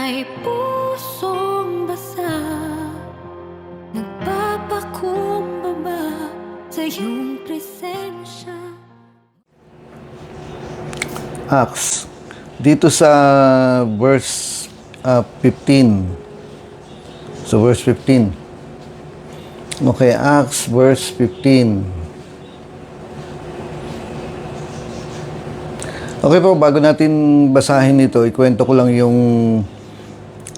May pusong basa, nagpapakumbaba sa iyong presensya. Acts, dito sa verse 15. So verse 15. Okay, Acts verse 15. Okay po, bago natin basahin ito, ikwento ko lang yung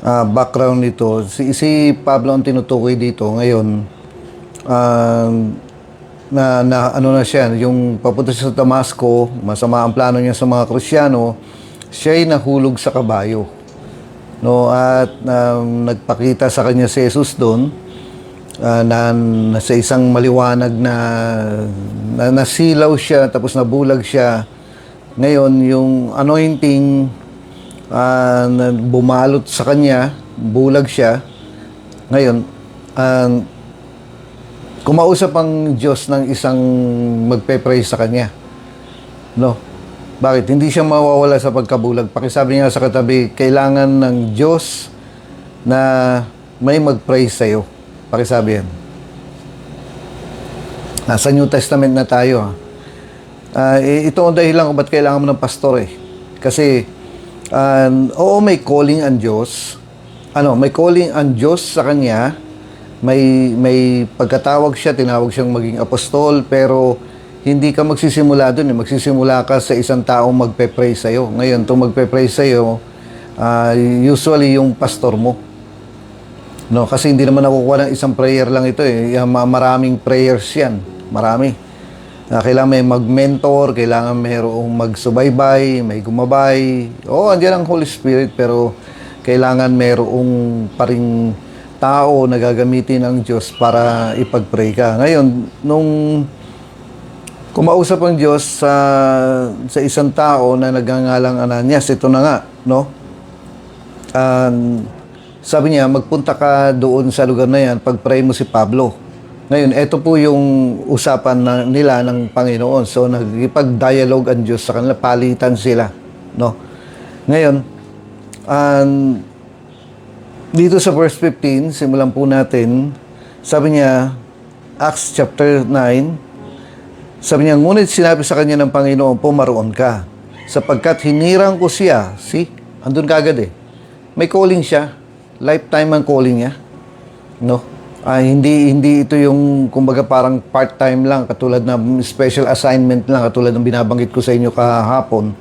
background nito. Si Pablo ang tinutukoy dito ngayon. Ano na siya, yung papunta siya sa Damasco, masama ang plano niya sa mga Kristiyano, siya'y nahulog sa kabayo. No, at nagpakita sa kanya si Jesus doon, na sa isang maliwanag na nasilaw siya, tapos nabulag siya. Ngayon, yung anointing bumalot sa kanya, bulag siya. Ngayon, kumausap ang Diyos ng isang magpe-pray sa kanya. No? Bakit? Hindi siya mawawala sa pagkabulag. Pakisabi niya sa katabi, kailangan ng Diyos na may mag-pray sa'yo. Pakisabi yan. Nasa New Testament na tayo. Ito ang dahilan kung ba't kailangan mo ng pastor eh. Kasi, oo, may calling ang Diyos. May calling ang Diyos sa kanya. May pagkatawag siya, tinawag siyang maging apostol, pero hindi ka magsisimula doon. Magsisimula ka sa isang taong magpe-pray sa'yo. Ngayon, itong magpe-pray sa'yo, usually yung pastor mo. No, kasi hindi naman nakukuha ng isang prayer lang ito eh. Maraming prayers yan. Marami. Kailangan may mag-mentor, kailangan mayroong magsubaybay, may gumabay. Andiyan ang Holy Spirit, pero kailangan mayroong paring tao na gagamitin ng Diyos para ipag-pray ka. Ngayon, nung kumausap ang Diyos sa isang tao na nagngangalang Ananias, ito na nga, no? Sabi niya, magpunta ka doon sa lugar na yan, pag-pray mo si Pablo. Ngayon, ito po yung usapan nila ng Panginoon. So, nagipag-dialogue ang Diyos sa kanila, palitan sila, no? Ngayon, dito sa verse 15, simulan po natin, sabi niya, Acts chapter 9, sabi niya, ngunit sinabi sa kanya ng Panginoon, pumaroon ka, sapagkat hinirang ko siya. See? Andun kagad eh. May calling siya. Lifetime ang calling niya. No? Hindi ito yung, kumbaga parang part-time lang, katulad na special assignment lang, katulad ng binabanggit ko sa inyo kahapon,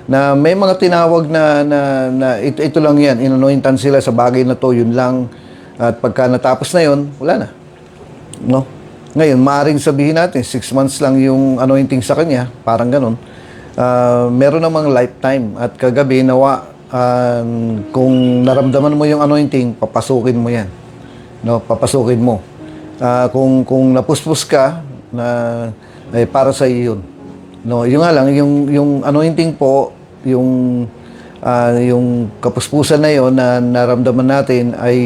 na may mga tinawag na ito lang yan, inanointan sila sa bagay na to, yun lang, at pagka natapos na yun, wala na. No? Ngayon, maaaring sabihin natin, 6 months lang yung anointing sa kanya, parang ganun. Meron namang lifetime, at kagabi, nawa, kung naramdaman mo yung anointing, papasukin mo yan. No, papasukin mo. Kung napuspos ka, para sa iyo yun. No, yung nga lang, yung anointing po, yung kapuspusan na yon na naramdaman natin ay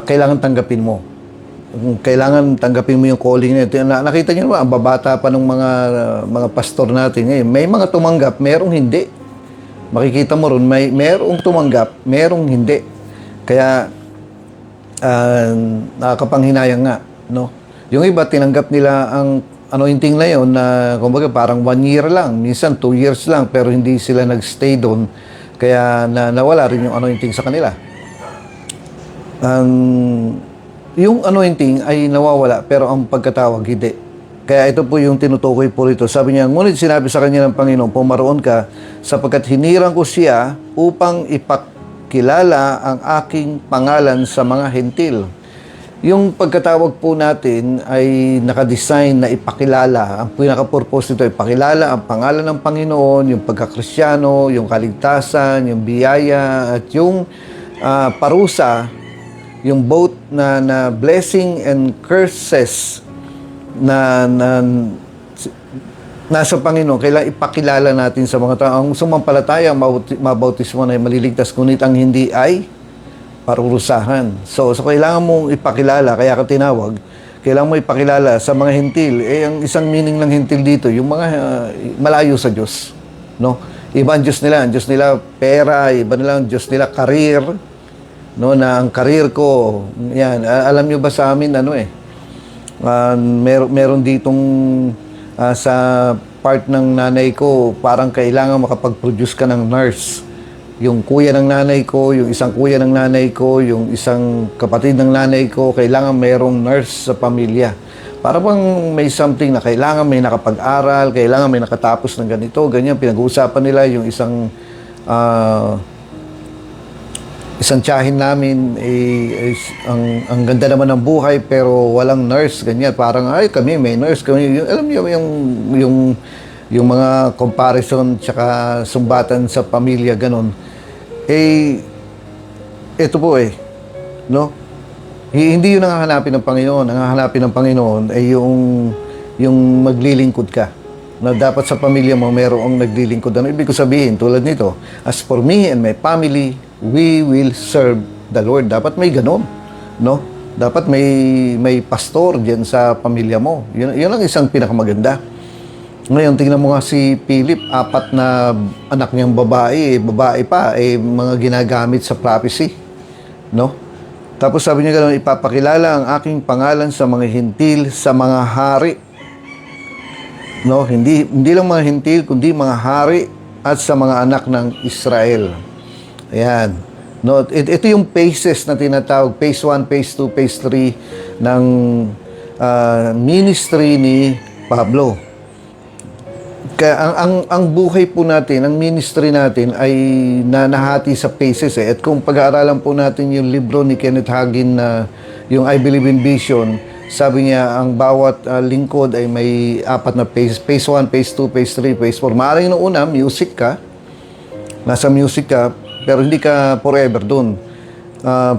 kailangan tanggapin mo. Kailangan tanggapin mo yung calling na yun. Nakita niyo ba, ang babata pa ng mga pastor natin ngayon. May mga tumanggap, merong hindi. Makikita mo ron, merong tumanggap, merong hindi. Kaya, nakakapanghinayang nga, no? Yung iba, tinanggap nila ang anointing na yun na, kumbaga, parang 1 year lang, minsan 2 years lang, pero hindi sila nagstay doon, kaya nawala rin yung anointing sa kanila. Yung anointing ay nawawala, pero ang pagkatawag, hindi. Kaya ito po yung tinutukoy po rito. Sabi niya, ngunit sinabi sa kanya ng Panginoon, pumaroon ka, sapagkat hinirang ko siya upang kilala ang aking pangalan sa mga hentil. Yung pagkatawag po natin ay nakadesign na ipakilala. Ang pinaka-purpose nito ay ipakilala ang pangalan ng Panginoon, yung pagkakristyano, yung kaligtasan, yung biyaya, at yung parusa, yung both na blessing and curses na nasa Panginoon, kailangan ipakilala natin sa mga tao. Ang sumampalataya, mabautismo na maliligtas, ngunit ang hindi ay parurusahan. So kailangan mong ipakilala, kaya ka tinawag, kailangan mo ipakilala sa mga hentil. Ang isang meaning ng hentil dito, yung mga malayo sa Diyos. No? Iba ang Diyos nila. Ang Diyos nila pera, iba nila ang Diyos nila career. No, na ang career ko, yan. Alam nyo ba sa amin, meron ditong sa part ng nanay ko, parang kailangan makapag-produce ka ng nurse. Yung kuya ng nanay ko, yung isang kuya ng nanay ko, yung isang kapatid ng nanay ko, kailangan mayroong nurse sa pamilya. Para bang may something na kailangan may nakapag-aral, kailangan may nakatapos ng ganito, ganyan. Pinag-uusapan nila yung isang tiyahin namin, ang ganda naman ng buhay, pero walang nurse, ganyan. Parang, ay, kami, may nurse. Kami, alam niyo, yung mga comparison tsaka sumbatan sa pamilya, ganun. Ito po no? Hindi yun ang hahanapin ng Panginoon. Ang hahanapin ng Panginoon ay yung maglilingkod ka. Na dapat sa pamilya mo, mayroong naglilingkod. Ano ibig ko sabihin? Tulad nito, as for me and my family, we will serve the Lord. Dapat may ganun, no? Dapat may pastor diyan sa pamilya mo. Yun ang isang pinakamaganda. Ngayon, tingnan mo nga si Philip, 4 na anak niyang babae pa, mga ginagamit sa prophecy, no? Tapos sabi niya gano'n, ipapakilala ang aking pangalan sa mga hintil, sa mga hari. No, hindi lang mga hintil, kundi mga hari at sa mga anak ng Israel. Ayan. No, ito yung phases na tinatawag, phase 1, phase 2, phase 3 ng ministry ni Pablo. Kaya ang buhay po natin, ang ministry natin ay nahati sa phases At kung pag-aaralan po natin yung libro ni Kenneth Hagin na yung I Believe in Vision, sabi niya ang bawat lingkod ay may 4 na phase. Phase 1, phase 2, phase 3, phase 4. Maaaring nung una, music ka. Nasa music ka, pero hindi ka forever dun.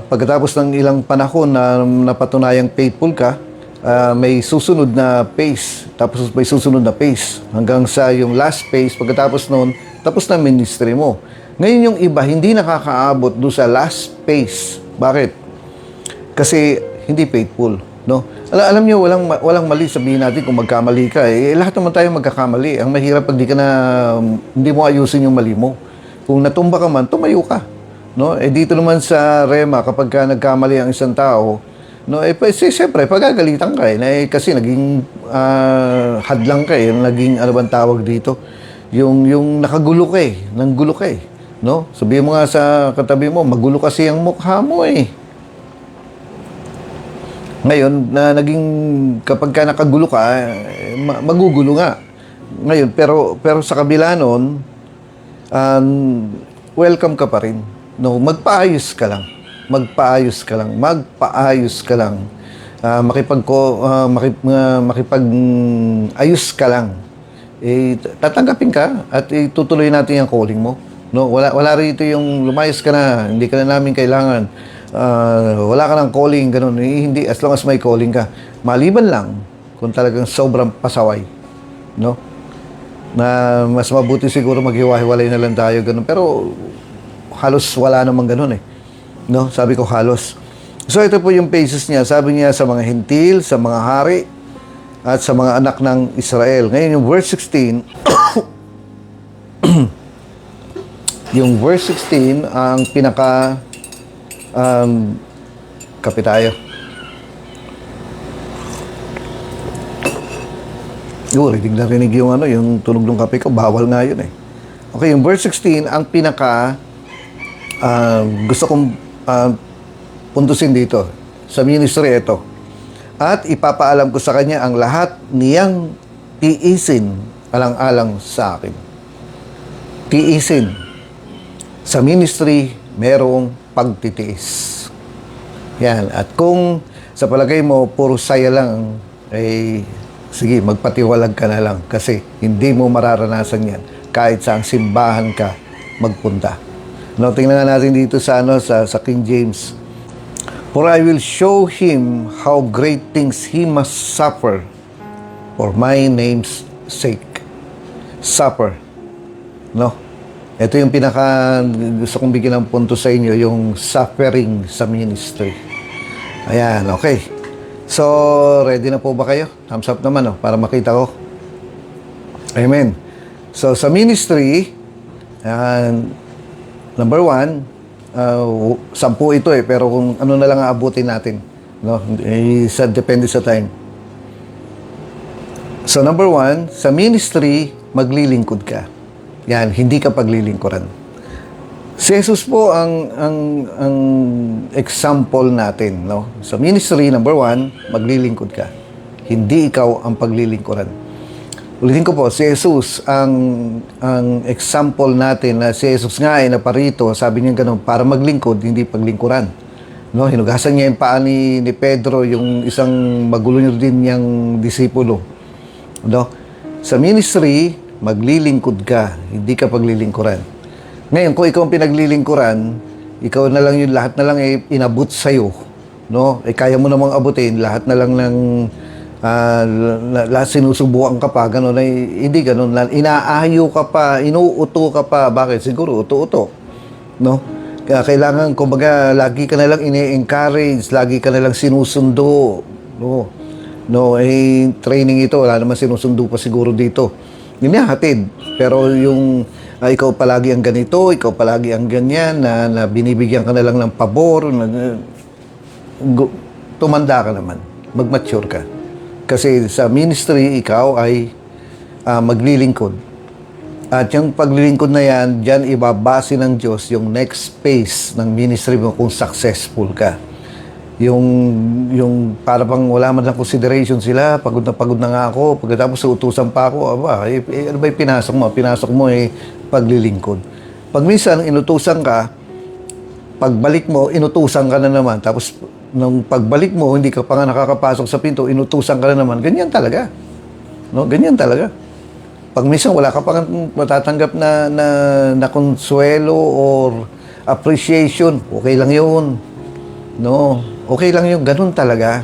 Pagkatapos ng ilang panahon na napatunayang faithful ka, may susunod na phase, tapos may susunod na phase hanggang sa yung last phase. Pagkatapos noon, tapos na ministry mo. Ngayon yung iba hindi nakakaabot do sa last phase. Bakit? Kasi hindi faithful, no? Alam niyo, walang mali. Sabihin natin kung magkamali ka, lahat naman tayo magkakamali. Ang mahirap pag hindi mo ayusin yung mali mo. Kung natumba ka man, tumayo ka, no? Dito naman sa Rema, kapag ka nagkamali ang isang tao, no, siyempre, pagagalitan ka kasi naging hadlang ka naging ano bang tawag dito? Yung nakagulo ka nanggulo ka no? Sabihin mo nga sa katabi mo, magulo kasi ang mukha mo Ngayon, kapag ka nakagulo ka, magugulo nga. Ngayon, pero sa kabila nun, welcome ka pa rin. No, magpaayos ka lang. Magpaayos ka lang. Makipag-ayos ka lang. Tatanggapin ka at itutuloy natin yung calling mo. No, wala rito yung lumayas ka na, hindi ka na namin kailangan. Wala ka ng calling, ganun. Hindi, as long as may calling ka. Maliban lang kung talagang sobrang pasaway, no? Na mas mabuti siguro maghiwa-hiwalay na lang tayo, ganun. Pero halos wala namang ganun no? Sabi ko halos. So ito po yung phases niya. Sabi niya sa mga hintil, sa mga hari, at sa mga anak ng Israel. Ngayon yung verse 16, yung verse 16 ang pinaka kape tayo. Rinig yung tunog ng kape ko. Bawal nga yun Okay, yung verse 16 ang pinaka gusto kong puntusin dito sa ministry ito. At ipapaalam ko sa kanya ang lahat niyang tiisin alang-alang sa akin. Tiisin. Sa ministry, merong pagtitiis. Yan. At kung sa palagay mo, puro saya lang, sige, magpatiwalag ka na lang kasi hindi mo mararanasan yan kahit saang simbahan ka magpunta. No, tingnan nga natin dito sa King James. For I will show him how great things he must suffer for my name's sake. Suffer. No? Ito yung gusto kong bigyan ng punto sa inyo, yung suffering sa ministry. Ayan, okay. So, ready na po ba kayo? Thumbs up naman, para makita ko. Amen. So, sa ministry, And number one, 10 ito pero kung ano na lang aabutin natin, no? Depende sa time. So number one, sa ministry, maglilingkod ka. Yan, hindi ka paglilingkuran. Si Jesus po ang example natin, no? Sa ministry, number one, maglilingkod ka. Hindi ikaw ang paglilingkuran. Ulitin ko po, si Jesus ang example natin na si Jesus nga ay naparito, sabi niya gano'n, para maglingkod, hindi paglingkuran. No, hinugasan niya yung paa ni Pedro, yung isang magulo niya din niyang disipulo. No? Sa ministry, maglilingkod ka, hindi ka paglilingkuran. Ngayon, kung ikaw ang pinaglilingkuran, ikaw na lang yung lahat na lang inabot sa'yo. No? Kaya mo namang abutin, lahat na lang ng sinusubukan ka pa, gano'n ay hindi gano'n. Inaayo ka pa, inuuto ka pa. Bakit? Siguro, uto-uto. No? Kaya kailangan, kumbaga, lagi ka na lang ini-encourage, lagi ka na lang sinusundo. No, training ito, wala naman sinusundo pa siguro dito. Hinihatid. Pero yung ikaw palagi ang ganito, ikaw palagi ang ganyan, na binibigyan ka na lang ng pabor, tumanda ka naman. Mag-mature ka. Kasi sa ministry, ikaw ay maglilingkod. At yung paglilingkod na yan, dyan ibabase ng Diyos yung next phase ng ministry mo kung successful ka. Yung para bang wala man lang consideration sila, pagod na nga ako, pagkatapos utusan pa ako, ano ba yung pinasok mo? Pinasok mo paglilingkod. Pag minsan, inutusan ka, pagbalik mo, inutusan ka na naman. Tapos, nung pagbalik mo, hindi ka pa nga nakakapasok sa pinto, inutusan ka na naman. Ganyan talaga. No? Ganyan talaga. Pag minsan, wala ka pa matatanggap na konsuelo or appreciation, okay lang yun. No? Okay lang yun. Ganun talaga.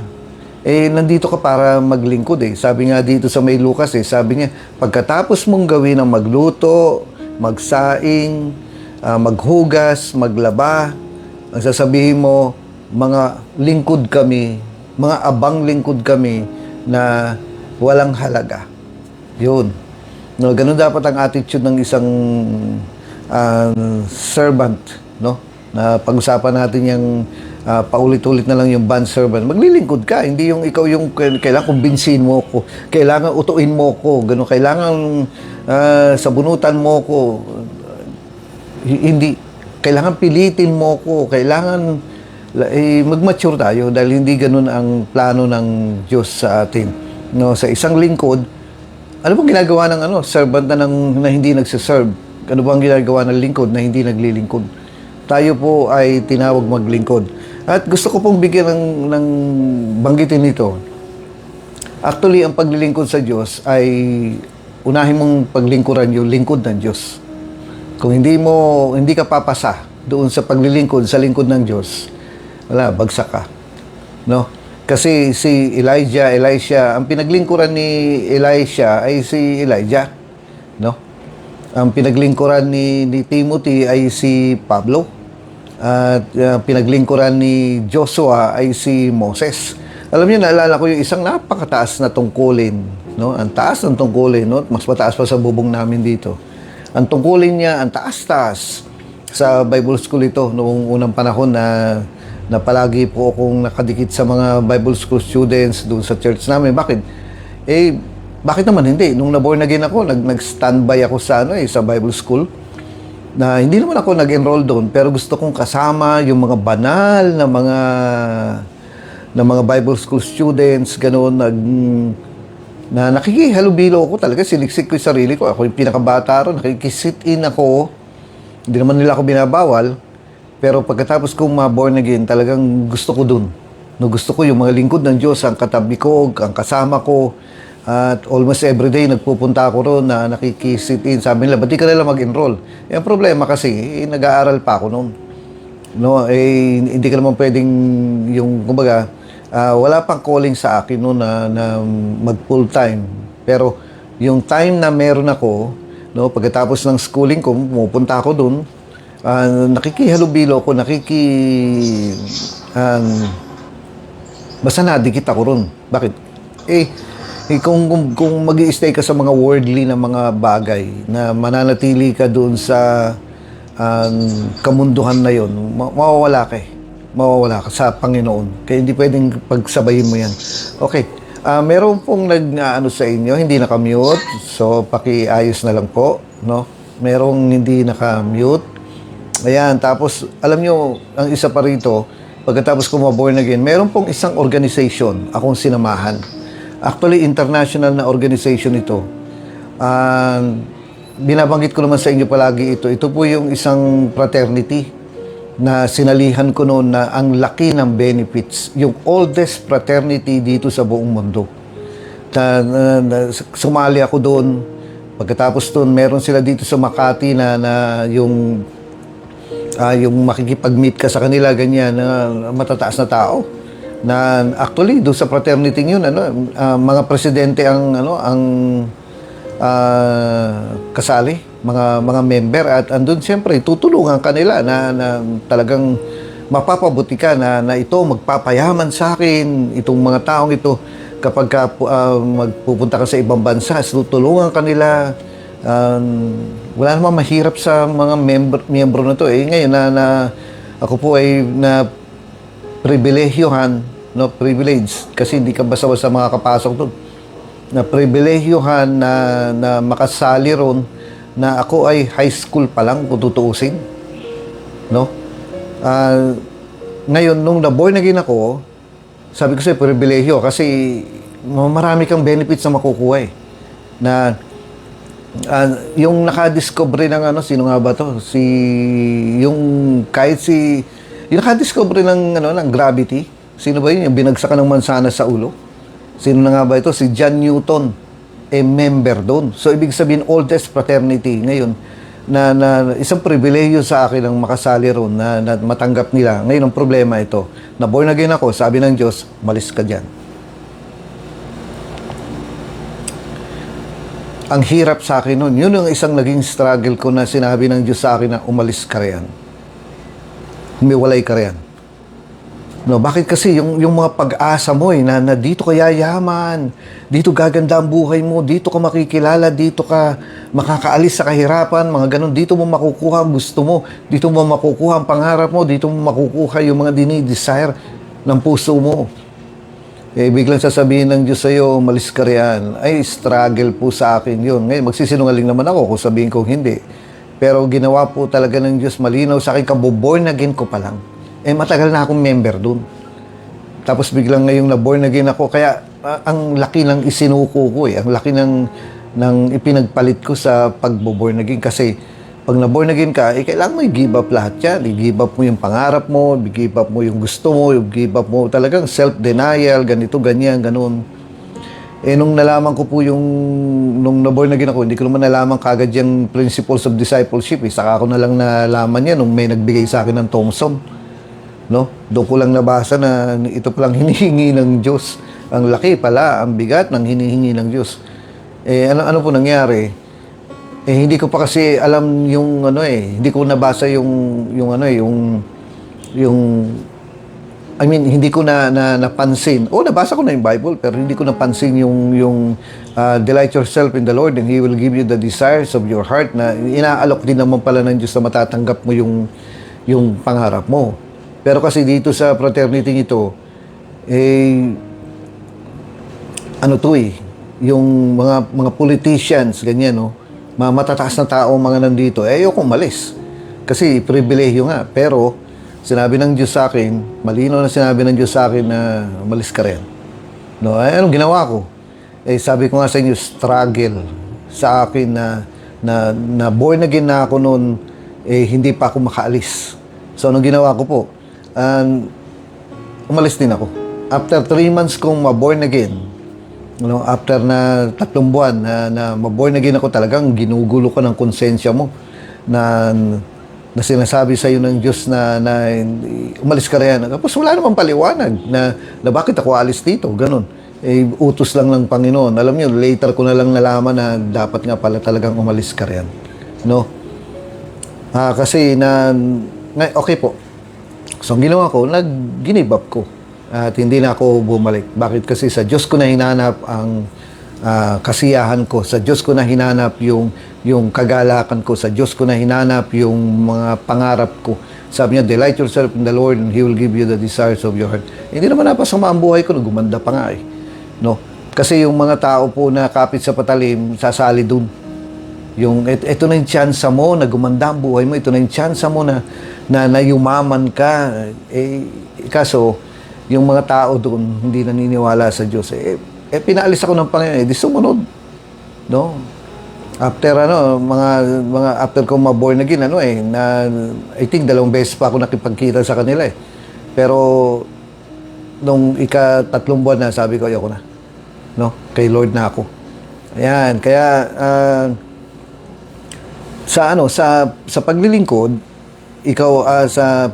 Nandito ka para maglingkod Sabi nga dito sa may Lucas sabi niya, pagkatapos mong gawin ang magluto, magsaing, maghugas, maglaba, ang sasabihin mo, mga lingkod kami, mga abang lingkod kami na walang halaga. Yun. No, ganun dapat ang attitude ng isang servant, no? Na pag-usapan natin yung paulit-ulit na lang yung bond servant. Maglilingkod ka, hindi yung ikaw yung kailangan kumbinsin mo ko, kailangan utuin mo ko, ganun, kailangan sabunutan mo ko. Hindi, kailangan pilitin mo ko, kailangan mag-mature tayo dahil hindi ganun ang plano ng Diyos sa atin. No, sa isang lingkod, ano bang ginagawa ng servant na hindi nagsiserve? Ano bang ginagawa ng lingkod na hindi naglilingkod? Tayo po ay tinawag maglingkod. At gusto ko pong bigyan ng banggitin nito. Actually, ang paglilingkod sa Diyos ay unahin mong paglingkuran yung lingkod ng Diyos. Kung hindi ka papasa doon sa paglilingkod, sa lingkod ng Diyos, wala, bagsak ka. No? Kasi si Elisha, ang pinaglingkuran ni Elisha ay si Elijah. No? Ang pinaglingkuran ni Timothy ay si Pablo. At pinaglingkuran ni Joshua ay si Moses. Alam niyo, naalala ko yung isang napakataas na tungkulin. No? Ang taas ng tungkulin. No? Mas mataas pa sa bubong namin dito. Ang tungkulin niya, ang taas-taas. Sa Bible school ito, noong unang panahon na palagi po akong nakadikit sa mga Bible school students doon sa church namin. Bakit? Bakit naman hindi? Nung na-born again ako, nag-standby ako sa sa Bible school. Na hindi naman ako nag-enroll doon, pero gusto kong kasama yung mga banal na mga Bible school students, ganoon, na nakikihalubilo ako talaga, siniksik ko yung sarili ko. Ako yung pinakabata ron, nakikisit in ako. Hindi naman nila ako binabawal. Pero pagkatapos kong ma-born again, talagang gusto ko dun. No, gusto ko yung mga lingkod ng Diyos, ang katabi ko, ang kasama ko. At almost everyday nagpupunta ako roon na nakikisit in. Sabi nila, ba't di ka nila mag-enroll? Ang problema kasi, nag-aaral pa ako noon. No, hindi ka naman pwedeng yung, kumbaga, wala pang calling sa akin noon na mag full time. Pero yung time na meron ako, no, pagkatapos ng schooling ko, pumupunta ako doon, nakikihalubilo ko, basta nadikit ako ron. Bakit? Kung mag-i-stay ka sa mga worldly na mga bagay, na mananatili ka doon sa kamunduhan na yon, mawawala ka eh. Mawawala ka sa Panginoon. Kaya hindi pwedeng pagsabayin mo yan. Okay. Meron pong nag-ano sa inyo, hindi naka-mute. So, pakiayos na lang po. No? Merong hindi naka-mute. Ayan. Tapos, alam nyo, ang isa pa rito, pagkatapos ko ma-born again, meron pong isang organization akong sinamahan. Actually, international na organization ito. Binabanggit ko naman sa inyo palagi ito. Ito po yung isang fraternity na sinalihan ko noon na ang laki ng benefits. Yung oldest fraternity dito sa buong mundo. Sumali ako doon. Pagkatapos doon, meron sila dito sa Makati na yung makikipag-meet ka sa kanila, ganyan, na matataas na tao. Na actually, doon sa fraternity yun, mga presidente ang kasali, mga member, at andun siyempre tutulungan kanila na talagang mapapabuti ka na ito magpapayaman sa akin itong mga taong ito kapag magpupunta ka sa ibang bansa, tutulungan kanila. Wala namang mahirap sa mga miyembro na to ngayon na ako po ay na pribilehyohan, no, privilege, kasi hindi ka basta-basta makakapasok doon, na pribilehyohan na makasali ron, na ako ay high school pa lang kung tutuusin, no? Ngayon, nung na-born again ako, sabi ko sa'yo, pribilehyo, kasi marami kang benefits na makukuha na yung nakadiscover ng sino nga ba to? Yung nakadiscover ng gravity. Sino ba yun? Yung binagsakan ng mansanas sa ulo. Sino na nga ba ito? Si John Newton. Member doon. So, ibig sabihin, oldest fraternity ngayon, na isang pribilehyo sa akin ang makasali roon, na matanggap nila. Ngayon, ang problema ito, na born again ako, sabi ng Diyos, malis ka dyan. Ang hirap sa akin noon. Yun yung isang naging struggle ko, na sinabi ng Diyos sa akin na umalis ka riyan. Humiwalay ka riyan. No, bakit kasi yung mga pag-asa mo na dito ka yayaman, dito gaganda ang buhay mo, dito ka makikilala, dito ka makakaalis sa kahirapan, mga ganun, dito mo makukuha ang gusto mo, dito mo makukuha ang pangarap mo, dito mo makukuha yung mga dinidesire ng puso mo. Biglang sasabihin ng Diyos sa'yo, umalis ka riyan. Ay, struggle po sa akin yun. Ngayon, magsisinungaling naman ako kung sabihin kong hindi. Pero ginawa po talaga ng Diyos malinaw sa akin, kaboborn again ko pa lang. Matagal na akong member dun. Tapos biglang ngayong na-born again ako. Kaya ang laki ng isinuko ko Ang laki ng ipinagpalit ko sa pag-born again. Kasi pag na-born again ka, kailangan mo i-give up lahat yan. I-give up mo yung pangarap mo, i-give up mo yung gusto mo, i-give up mo talagang self-denial, ganito, ganyan, ganun. Nung nalaman ko po nung na-born again ako, hindi ko naman nalaman kagad yung principles of discipleship. Saka ako na lang nalaman yan nung may nagbigay sa akin ng Thompson. No? Doon ko lang nabasa na ito palang hinihingi ng Diyos. Ang laki pala, ang bigat ng hinihingi ng Diyos. Ano po nangyari? Hindi ko pa kasi alam yung hindi ko nabasa hindi ko napansin. Nabasa ko na yung Bible, pero hindi ko napansin yung delight yourself in the Lord and He will give you the desires of your heart, na inaalok din naman pala ng Diyos na matatanggap mo yung pangarap mo. Pero kasi dito sa fraternity ito, yung mga politicians, ganyan, no? Mga matataas na tao mga nandito, ayoko umalis. Kasi pribilehyo nga. Pero, sinabi ng Diyos sa akin, malinaw na sinabi ng Diyos sa akin na umalis ka rin. No? Anong ginawa ko? Sabi ko nga sa inyo, struggle sa akin na born again na ako noon, hindi pa ako makaalis. So, anong ginawa ko po? Umalis din ako. After 3 months kong ma-born again, after na 3 buwan na ma-born again ako, talagang ginugulo ka ng konsensya mo na sinasabi sa iyo ng Diyos na umalis ka riyan. Tapos wala namang paliwanag na bakit ako alis dito, ganun. Utos lang ng Panginoon. Alam niyo, later ko na lang nalaman na dapat nga pala talagang umalis ka riyan. No? Kasi okay po. So, ang ginawa ko, ginibab ko. At hindi na ako bumalik. Bakit? Kasi sa Diyos ko na hinanap kasiyahan ko. Sa Diyos ko na hinanap yung kagalakan ko. Sa Diyos ko na hinanap yung mga pangarap ko. Sabi niya, delight yourself in the Lord and He will give you the desires of your heart. Hindi naman napasama ang buhay ko, gumanda pa nga eh. No? Kasi yung mga tao po na kapit sa patalim, sasali dun. Ito na yung chance mo na gumanda ang buhay mo. Ito na yung chance mo na yumaman ka. Kaso, yung mga tao doon, hindi naniniwala sa Diyos. Pinaalis ako ng Panginoon, di sumunod. No? After after ko ma-born again, I think 2 beses pa ako nakipagkita sa kanila eh. Pero, nung ika-3 buwan na, sabi ko, ayoko na. No? Kay Lord na ako. Ayan, kaya, sa paglilingkod, ikaw, sa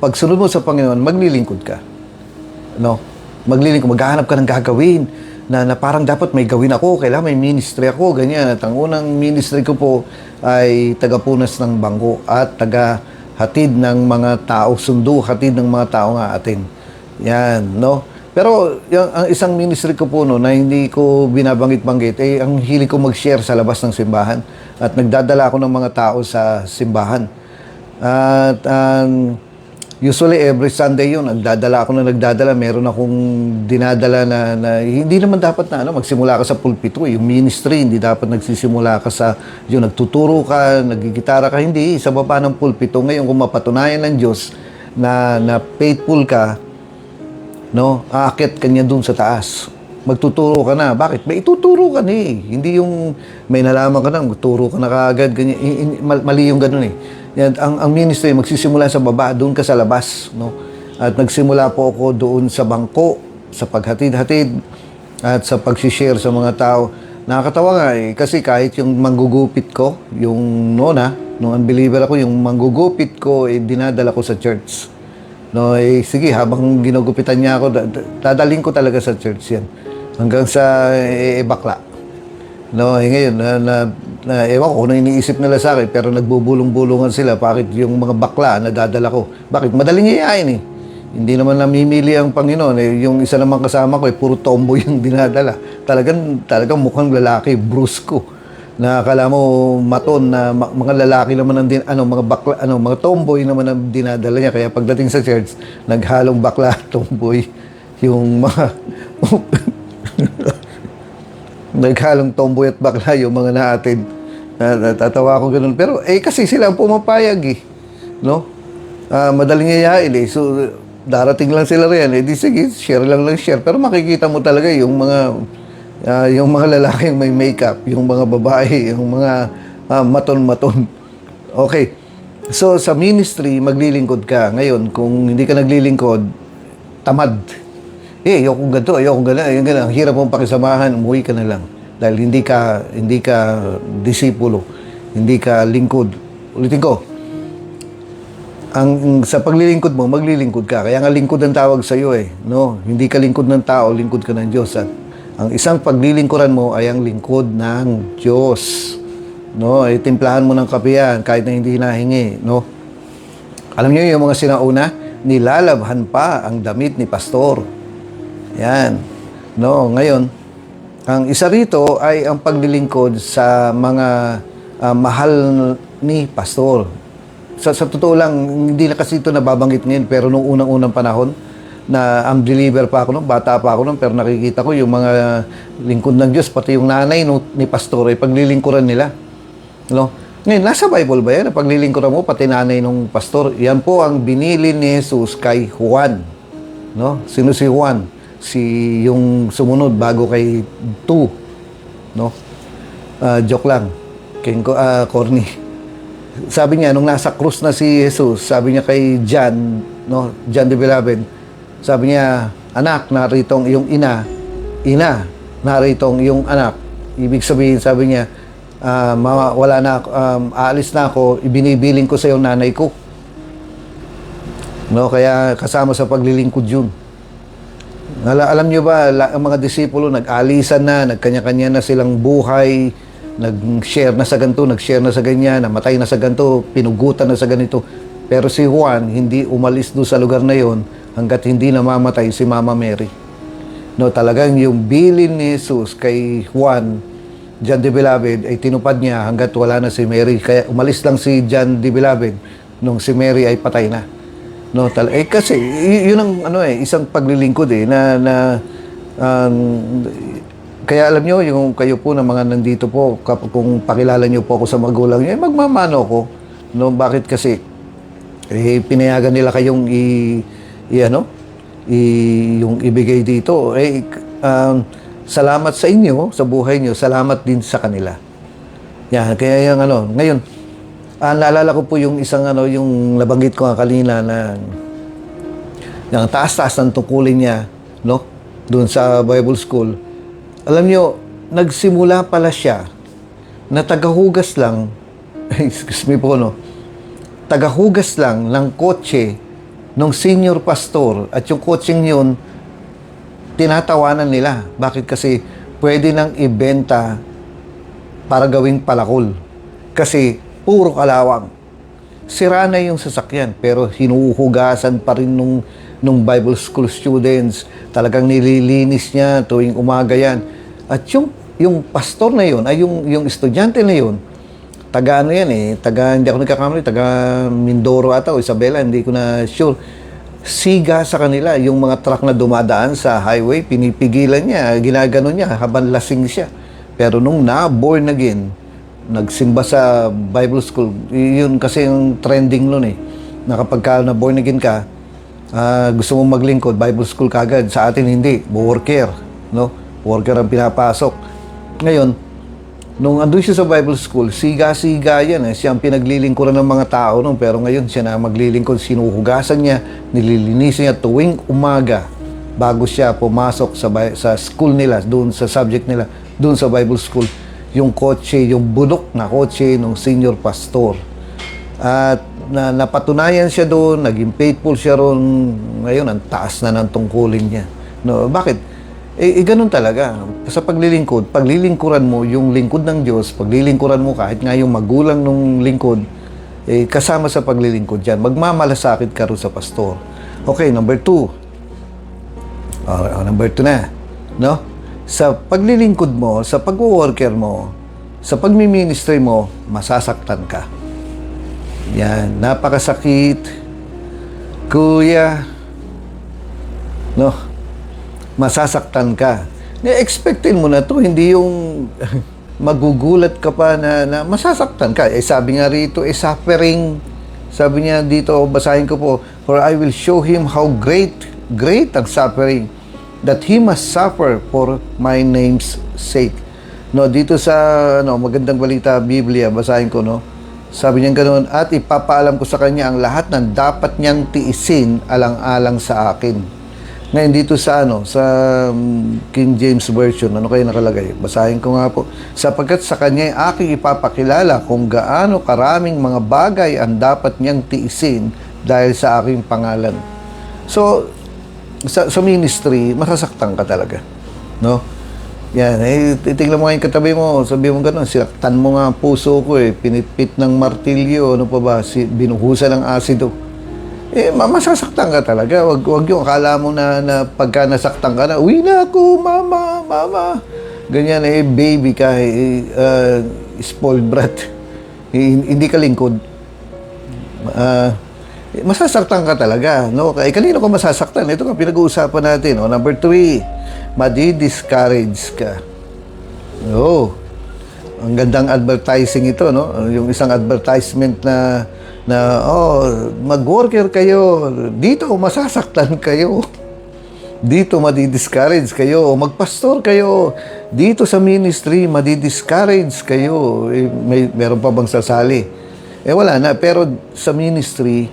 pagsunod mo sa Panginoon, maglilingkod ka. No? Maglilingkod, maghahanap ka ng gagawin na parang dapat may gawin ako, kailangan may ministry ako, ganyan. At ang unang ministry ko po ay tagapunas ng bangko at tagahatid ng mga tao, hatid ng mga tao nga atin. Yan, no? Pero ang isang ministry ko po na hindi ko binabanggit-banggit, ang hilig ko mag-share sa labas ng simbahan at nagdadala ako ng mga tao sa simbahan. At usually every Sunday yun, nagdadala, meron akong dinadala na hindi naman dapat na magsimula ka sa pulpito. Yung ministry, hindi dapat nagsisimula ka sa, yung nagtuturo ka, nagigitara ka, hindi, sa baba ng pulpito. Ngayon, kung mapatunayan ng Diyos na faithful ka, no, aakyat ka niya dun sa taas. Magtuturo ka na. Bakit? May ituturo ka na eh. Hindi yung may nalaman ka na, magtuturo ka na kaagad, ganyan. Mali yung ganun eh. Yan, ang ministry, magsisimula sa baba, doon ka sa labas. No? At nagsimula po ako doon sa bangko, sa paghatid-hatid, at sa pag-share sa mga tao. Nakakatawa nga eh, kasi kahit yung manggugupit ko, yung nung unbeliever ako, yung manggugupit ko, dinadala ko sa church. No, sige, habang ginugupitan niya ako, dadaling ko talaga sa church yan. Hanggang sa bakla. No, ngayon, ewan ko kung iniisip nila sa akin, pero nagbubulong-bulungan sila. Bakit yung mga bakla nadadala ko? Bakit? Madaling iyain eh. Hindi naman namimili ang Panginoon. Yung isa naman kasama ko, puro tomboy yung dinadala. Talagang mukhang lalaki, brusko. Na akala mo maton na mga lalaki naman ang mga bakla, mga tomboy naman ang dinadala niya. Kaya pagdating sa church, naghalong bakla, tomboy, yung mga naghalong tomboy at bakla yung mga natin. Natatawa ako ganun. Pero kasi sila ang pumapayag eh. No? Madaling iyayain eh. So darating lang sila riyan. Di sige, share lang share. Pero makikita mo talaga yung mga lalaki yung may makeup, yung mga babae, yung mga maton-maton. Okay. So, sa ministry, maglilingkod ka. Ngayon, kung hindi ka naglilingkod, tamad. Ayokong ganito, ayokong gano'n. Ang hirap mong pakisamahan, umuwi ka na lang. Dahil hindi ka disipulo, hindi ka lingkod. Ulitin ko, sa paglilingkod mo, maglilingkod ka. Kaya nga lingkod ang tawag sa iyo eh. No? Hindi ka lingkod ng tao, lingkod ka ng Diyos. At ang isang paglilingkuran mo ay ang lingkod ng Diyos. No? Timplahan mo ng kape yan, kahit na hindi hinahingi. No? Alam niyo yung mga sinauna, nilalabhan pa ang damit ni pastor. Yan. No, ngayon, ang isa rito ay ang paglilingkod sa mga mahal ni pastor. Sa totoo lang, hindi na kasi ito nababanggit ngayon, pero nung unang-unang panahon, na unbeliever pa ako bata pa ako pero nakikita ko yung mga lingkod ng Diyos, pati yung nanay ni pastor, ay paglilingkuran nila. No? Ngayon, nasa Bible ba yan? Paglilingkuran mo, pati nanay ng pastor. Yan po ang binili ni Jesus kay Juan. No? Sino si Juan? Yung sumunod bago kay 2. No? Joke lang. Corny. Sabi niya, nung nasa krus na si Jesus, sabi niya kay John, no? John the Beloved, sabi niya, anak, naritong iyong ina, naritong iyong anak. Ibig sabihin, sabi niya, wala na, aalis na ako, ibinibiling ko sa iyong nanay ko. No, kaya kasama sa paglilingkod yun. Alam niyo ba, ang mga disipulo nag-alisan na, nagkanya-kanya na silang buhay, nag-share na sa ganito, nag-share na sa ganyan, namatay na sa ganito, pinugutan na sa ganito. Pero si Juan, hindi umalis doon sa lugar na yon hanggat hindi namamatay si Mama Mary. No, talagang yung bilin ni Jesus kay Juan, John the Beloved, ay tinupad niya hanggat wala na si Mary. Kaya umalis lang si John the Beloved nung si Mary ay patay na. No, kasi yun ang isang paglilingkod um, kaya alam nyo, yung kayo po na mga nandito po, kung pakilala nyo po ako sa magulang nyo, magmamano ko. No, bakit kasi pinayagan nila kayong yung ibigay dito. Salamat sa inyo, sa buhay nyo, salamat din sa kanila. Yan, kaya yung ngayon, naalala ko po yung isang yung nabanggit ko kanina na yung taas-taas ng tungkulin niya, no? Doon sa Bible School. Alam nyo, nagsimula pala siya na tagahugas lang, excuse me po, no? Tagahugas lang ng kotse ng senior pastor at yung kotseng yun, tinatawanan nila. Bakit? Kasi pwede nang ibenta para gawing palakol. Kasi puro kalawang. Sira na yung sasakyan, pero hinuhugasan pa rin nung Bible School students. Talagang nililinis niya tuwing umaga yan. At yung pastor na yun, ay yung estudyante na yun, hindi ako nagkakamali, taga Mindoro ata o Isabela, hindi ko na sure. Siga sa kanila, yung mga truck na dumadaan sa highway, pinipigilan niya, ginagano niya habang lasing siya. Pero nung na-born again, nagsimba sa Bible School, yun kasi yung trending nun na kapag ka na-born again ka, gusto mong maglingkod, Bible School kagad. Sa atin hindi, worker, no? Worker ang pinapasok. Ngayon, nung andun siya sa Bible School, siga-siga yan. Siya ang pinaglilingkuran ng mga tao nun. Pero ngayon, siya na maglilingkod. Sinuhugasan niya, nililinisan niya tuwing umaga bago siya pumasok sa school nila, doon sa subject nila, doon sa Bible School. Yung kotse, yung bunok na kotse ng senior pastor. At napatunayan siya doon, naging faithful siya roon. Ngayon, ang taas na ng tungkulin niya. No, bakit? Ganun talaga. Sa paglilingkuran mo yung lingkod ng Diyos, paglilingkuran mo kahit nga yung magulang ng lingkod, kasama sa paglilingkod dyan. Magmamalasakit ka rin sa pastor. Okay, number 2. Number 2 na. No? Sa paglilingkod mo, sa pag-worker mo, sa pagmi-ministry mo, masasaktan ka. Yan, napakasakit. Kuya. No? Masasaktan ka. Na-expectin mo na to, hindi yung magugulat ka pa na masasaktan ka. Sabi nga rito, suffering. Sabi niya dito, basahin ko po, for I will show him how great ang suffering that he must suffer for my name's sake. No, dito sa Magandang Balita Biblia, basahin ko, no. Sabi niya ganoon, at ipapaalam ko sa kanya ang lahat ng dapat niyang tiisin alang-alang sa akin. Ngayon dito sa King James Version, ano kayo nakalagay? Basahin ko nga po. Sapagkat sa kanya ay aking ipapakilala kung gaano karaming mga bagay ang dapat niyang tiisin dahil sa aking pangalan. So, sa ministry, masasaktan ka talaga. No? Yan, titignan mo nga yung katabi mo, sabi mo gano'n, sinaktan mo nga ang puso ko pinitpit ng martilyo, ano pa ba, binuhusan ng asido. Masasaktan ka talaga. Wag yung akala mo na pagka nasaktan ka na, uwi na ako, mama. Ganyan, baby ka, spoiled brat. Hindi ka lingkod. Masasaktan ka talaga, no? Kanino ka masasaktan? Ito ka pinag-uusapan natin, no? Number 3, madi-discourage ka. Ang gandang advertising ito, no? Yung isang advertisement na mag-worker kayo, dito masasaktan kayo. Dito madi-discourage kayo. Magpastor kayo, dito sa ministry madi-discourage kayo. Meron pa bang sasali? Wala na. Pero sa ministry,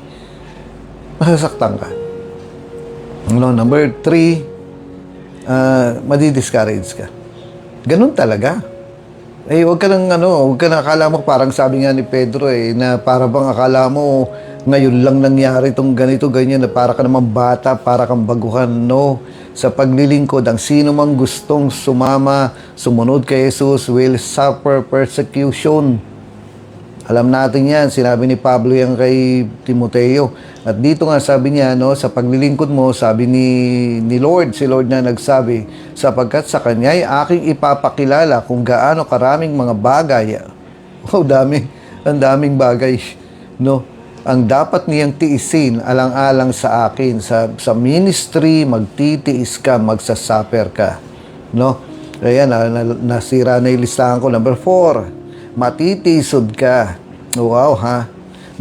masasaktan ka. Number 3, madi-discourage ka. Ganun talaga. Huwag ka nang akala mo, parang sabi nga ni Pedro na para bang akala mo ngayon lang nangyari itong ganito, ganyan, na para ka naman bata, para kang baguhan. No. Sa paglilingkod, ang sino mang gustong sumunod kay Jesus will suffer persecution. Alam natin yan, sinabi ni Pablo yan kay Timoteo. At dito nga sabi niya, no, sa paglilingkod mo, sabi ni Lord, si Lord na nagsabi, sapagkat sa Kanya ay aking ipapakilala kung gaano karaming mga bagay. Oh, ang daming bagay, no? Ang dapat niyang tiisin alang-alang sa akin. Sa ministry, magtitiis ka, magsasuffer ka, no? Ayan, nasira na yung listahan ko. Number 4. Matitisod ka. Wow, ha?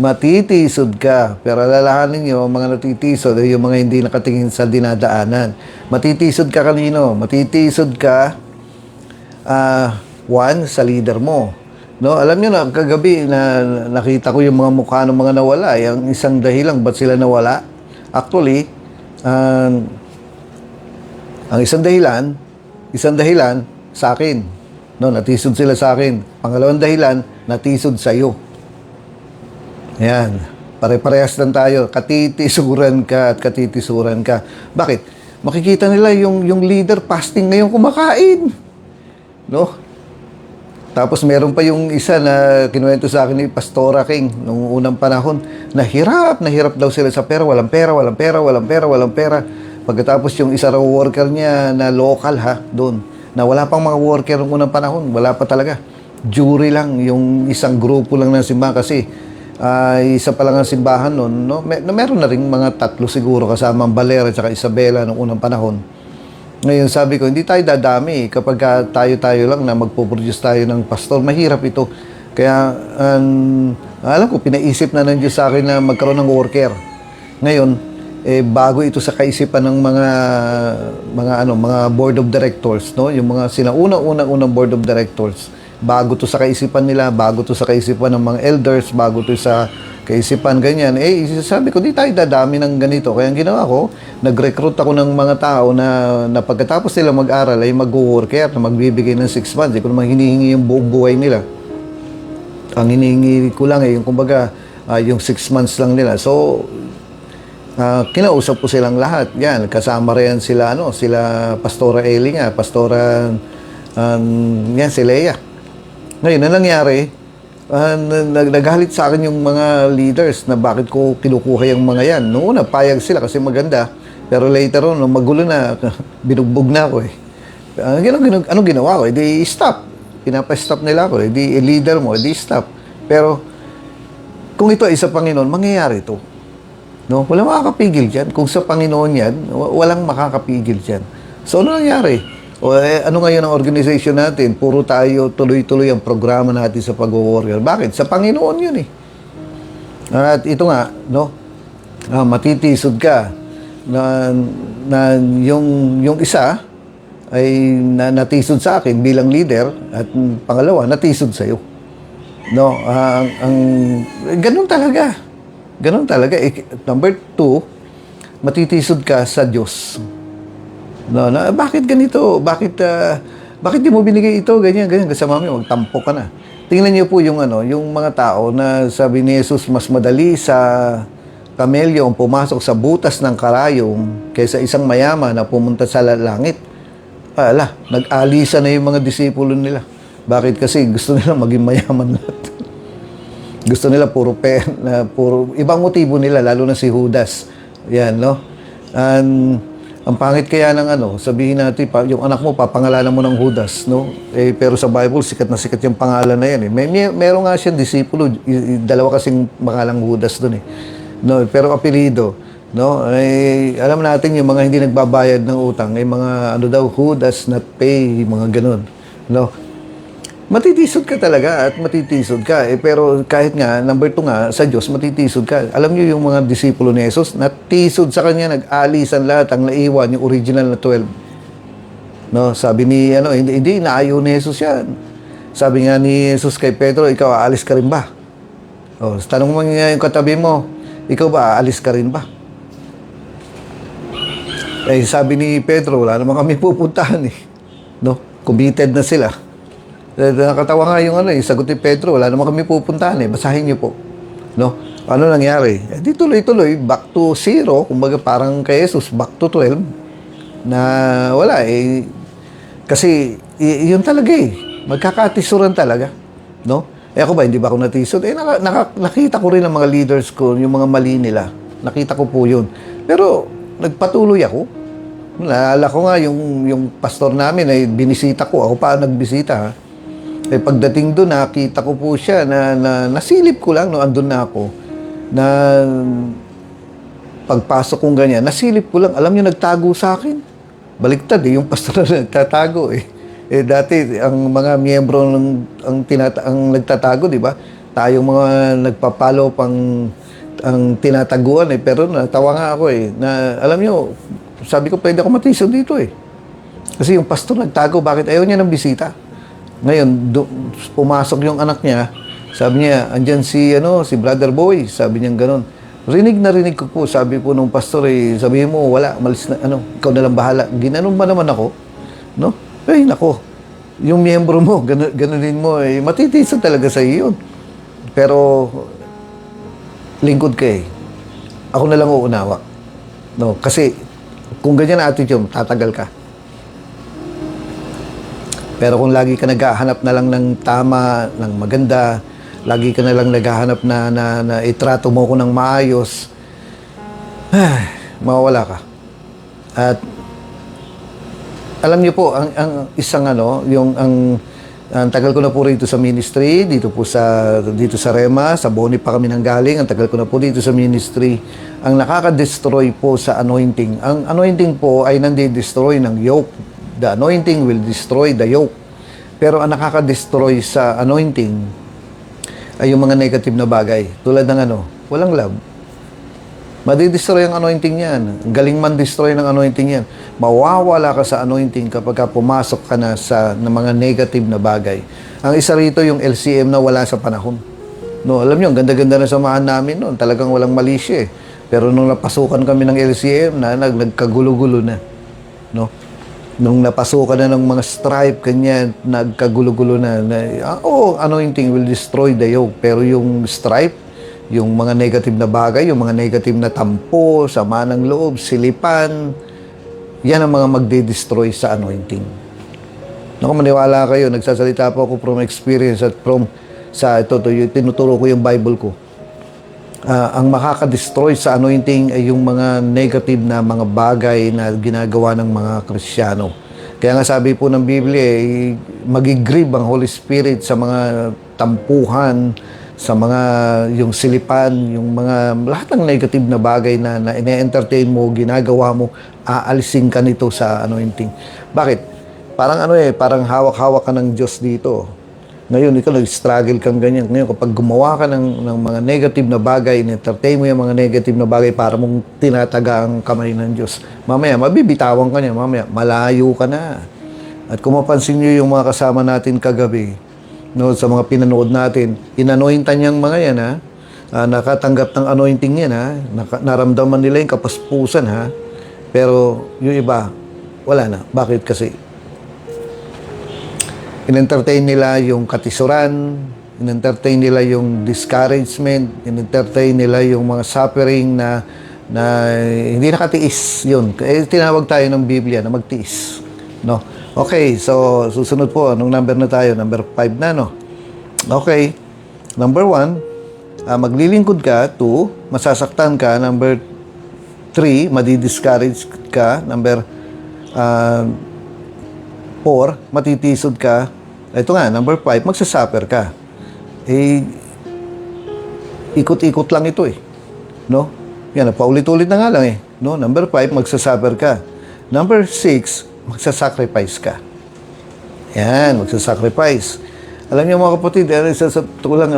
Matitisod ka. Pero alalahanin nyo, mga natitisod ay yung mga hindi nakatingin sa dinadaanan. Matitisod ka kanino? Matitisod ka, one, sa leader mo. No, alam nyo na, kagabi na nakita ko yung mga mukha ng mga nawala. Yung isang dahilan, ba't sila nawala? Actually, ang isang dahilan sa akin. No, natisod sila sa akin. Pangalawang dahilan, natisod sa iyo. Ayan. Pare-parehas lang tayo. Katitisuran ka at katitisuran ka. Bakit? Makikita nila yung leader fasting ngayon kumakain. No? Tapos meron pa yung isa na kinuwento sa akin ni Pastora King nung unang panahon. Nahirap daw sila sa pera. Walang pera. Pagkatapos yung isa raw worker niya na local doon. Na wala pang mga worker noong unang panahon. Wala pa talaga. Jury lang. Yung isang grupo lang ng simbahan kasi isa pa lang ang simbahan noon. No? Meron na rin mga 3 siguro kasama ang Valera at Isabela noong unang panahon. Ngayon sabi ko, hindi tayo dadami. Kapag tayo lang na magpo-produce tayo ng pastor, mahirap ito. Kaya alam ko, pinaisip na ng Diyos sa akin na magkaroon ng worker. Ngayon, bago ito sa kaisipan ng mga board of directors, no? Yung mga unang board of directors. Bago to sa kaisipan nila, bago to sa kaisipan ng mga elders, bago to sa kaisipan ganyan. Sabi ko, di tayo dadami ng ganito. Kaya ang ginawa ko, nag-recruit ako ng mga tao na pagkatapos nila mag-aral ay mag-worker na magbibigay ng 6 months. Hindi ko naman hinihingi yung buong buhay nila. Ang hinihingi ko lang yung kumbaga, yung 6 months lang nila. So, kinausap ko silang lahat. Yan, kasama rin sila Pastora Eli nga, Pastora yan si Leia. Ngayon, na nangyari, nagalit sa akin yung mga leaders na bakit ko kinukuha yung mga yan. Noong una, payag sila kasi maganda. Pero later on, magulo na, binugbog na ako Anong ginawa ko? Di stop. Pinapa-stop nila ako. Di leader mo, di stop. Pero, kung ito ay sa Panginoon, mangyayari ito. No, walang makakapigil dyan. Kung sa Panginoon yan, walang makakapigil dyan. So, ano nangyari? Ano ngayon ang organization natin? Puro tayo, tuloy-tuloy ang programa natin sa pag-warrior. Bakit? Sa Panginoon yun At ito nga, no? Matitisod ka. Yung isa ay natisod sa akin bilang leader at pangalawa, natisod sa'yo. No? Ganun talaga. Number 2, matitisod ka sa Diyos. No, bakit ganito? Bakit di mo binigay ito? Ganyan. Kasama mo, magtampo ka na. Tingnan niyo po yung mga tao na sabi ni Jesus, mas madali sa kamelyo ang pumasok sa butas ng karayom kaysa isang mayaman na pumunta sa langit. Nag-alisa na yung mga disipulo nila. Bakit? Kasi gusto nila maging mayaman lahat. Gusto nila puro ibang motibo nila, lalo na si Judas. Yan, no? Ang pangit kaya ng sabihin natin, yung anak mo, papangalanan mo ng Judas, no? Pero sa Bible, sikat na sikat yung pangalan na yan. Meron nga siyang disipulo, dalawa kasing pangalang Judas dun No? Pero apelido, no? Alam natin yung mga hindi nagbabayad ng utang, mga Judas not pay, mga ganun, no? Matitisod ka talaga at matitisod ka. Pero kahit nga, number 2 nga, sa Diyos, matitisod ka. Alam niyo yung mga disipulo ni Jesus, natisod sa Kanya, nag-alisan lahat, ang naiwan, yung original na 12. No? Sabi ni, hindi, naayaw ni Jesus yan. Sabi nga ni Jesus kay Pedro, ikaw, aalis ka rin ba? Tanong mo nga yung katabi mo, ikaw ba, aalis ka rin ba? Sabi ni Pedro, wala naman kami pupuntahan No? Committed na sila. Nakatawa nga yung sagot ni Pedro, wala naman kami pupuntahan basahin niyo po. No? Ano nangyari? Di tuloy-tuloy, back to 0, kumbaga parang kay Jesus, back to 12, na wala kasi yun talaga magkakatisuran talaga. No? Eh ako ba, hindi ba ako natisod? Eh nakita ko rin ang mga leaders ko, yung mga mali nila. Nakita ko po yun. Pero nagpatuloy ako. Naalala ko nga yung pastor namin ay binisita ko. Ako pa nagbisita ha. Eh pagdating doon, nakita ko po siya na nasilip ko lang no andun na ako. Na pagpasok kong ganyan, nasilip ko lang. Alam niyo, nagtago sa akin. Baliktad yung pastor na nagtatago eh. Eh dati ang mga miyembro ang nagtatago, di ba? Tayong mga nagpapalo ang tinataguan eh. Pero natawa nga ako eh. Na alam niyo, sabi ko pwede ako matisod dito eh. Kasi yung pastor nagtago, bakit ayaw niya ng bisita? Ngayon, pumasok yung anak niya. Sabi niya, andyan si Brother Boy. Sabi niya gano'n. Rinig ko po. Sabi po nung pastor eh, sabi mo, wala, malis na, ikaw na lang bahala. Ginanon ba naman ako? No? Ay, nako. Yung miyembro mo, ganunin mo, eh, matitisan talaga sa iyo yun. Pero, lingkod ka eh. Ako na lang uunawa. No? Kasi, kung ganyan na attitude, tatagal ka. Pero kung lagi ka naghahanap na lang ng tama, ng maganda, lagi ka na lang naghahanap na itrato mo ko ng maayos, mawawala ka. At alam niyo po, ang isang ang tagal ko na po rito sa ministry, dito sa Rema, sa Boni pa kami nanggaling, ang tagal ko na po dito sa ministry. Ang nakaka-destroy po sa anointing, ang anointing po ay nandi-destroy ng yoke. The anointing will destroy the yoke. Pero ang nakaka-destroy sa anointing ay yung mga negative na bagay. Tulad ng walang love. Madidestroy ang anointing yan. Galing man destroy ng anointing yan. Mawawala ka sa anointing kapag pumasok ka na sa mga negative na bagay. Ang isa rito yung LCM na wala sa panahon. No, alam niyo, ang ganda-ganda na samahan namin noon. Talagang walang mali siya eh. Pero nung napasukan kami ng LCM nagkagulo-gulo na. No? Nung napasukan na ng mga stripe, kanya, nagkagulo-gulo na. Anointing will destroy the yoke. Pero yung stripe, yung mga negative na bagay, yung mga negative na tampo, sama ng loob, silipan, yan ang mga magde-destroy sa anointing. Naku, maniwala kayo, nagsasalita po ako from experience at tinuturo ko yung Bible ko. Ang makaka-destroy sa anointing ay yung mga negative na mga bagay na ginagawa ng mga Kristiyano. Kaya nga sabi po ng Biblia, magigrieve ang Holy Spirit sa mga tampuhan, sa mga yung silipan, yung mga lahat ng negative na bagay na ine-entertain mo, ginagawa mo, aalisin ka nito sa anointing. Bakit? Parang parang hawak-hawak ka ng Diyos dito. Ngayon, ikaw nag-struggle kang ganyan. Ngayon, kapag gumawa ka ng mga negative na bagay, in-entertain mo yung mga negative na bagay para mong tinataga ang kamay ng Diyos. Mamaya, mabibitawan ka niya. Mamaya, malayo ka na. At kung mapansin niyo yung mga kasama natin kagabi, no, sa mga pinanood natin, inanointan niyang mga yan, ha? Nakatanggap ng anointing yan, ha? Naramdaman nila yung kapaspusan, ha? Pero yung iba, wala na. Bakit? Kasi in-entertain nila yung katisuran, in-entertain nila yung discouragement, in-entertain nila yung mga suffering na hindi nakatiis yun. Eh, tinawag tayo ng Biblia na magtiis. No? Okay, so susunod po, anong number na tayo? Number 5 na, no? Okay. Number 1, maglilingkod ka. 2, masasaktan ka. Number 3, madi-discourage ka. Number 4, matitisod ka. Ito nga, number 5, magsasuffer ka. Eh, ikot-ikot lang ito eh. No? Yan, paulit-ulit na nga lang eh. No? Number 5, magsasuffer ka. Number 6, magsasacrifice ka. Yan, magsasacrifice. Alam niyo mga kapatid, sa tulang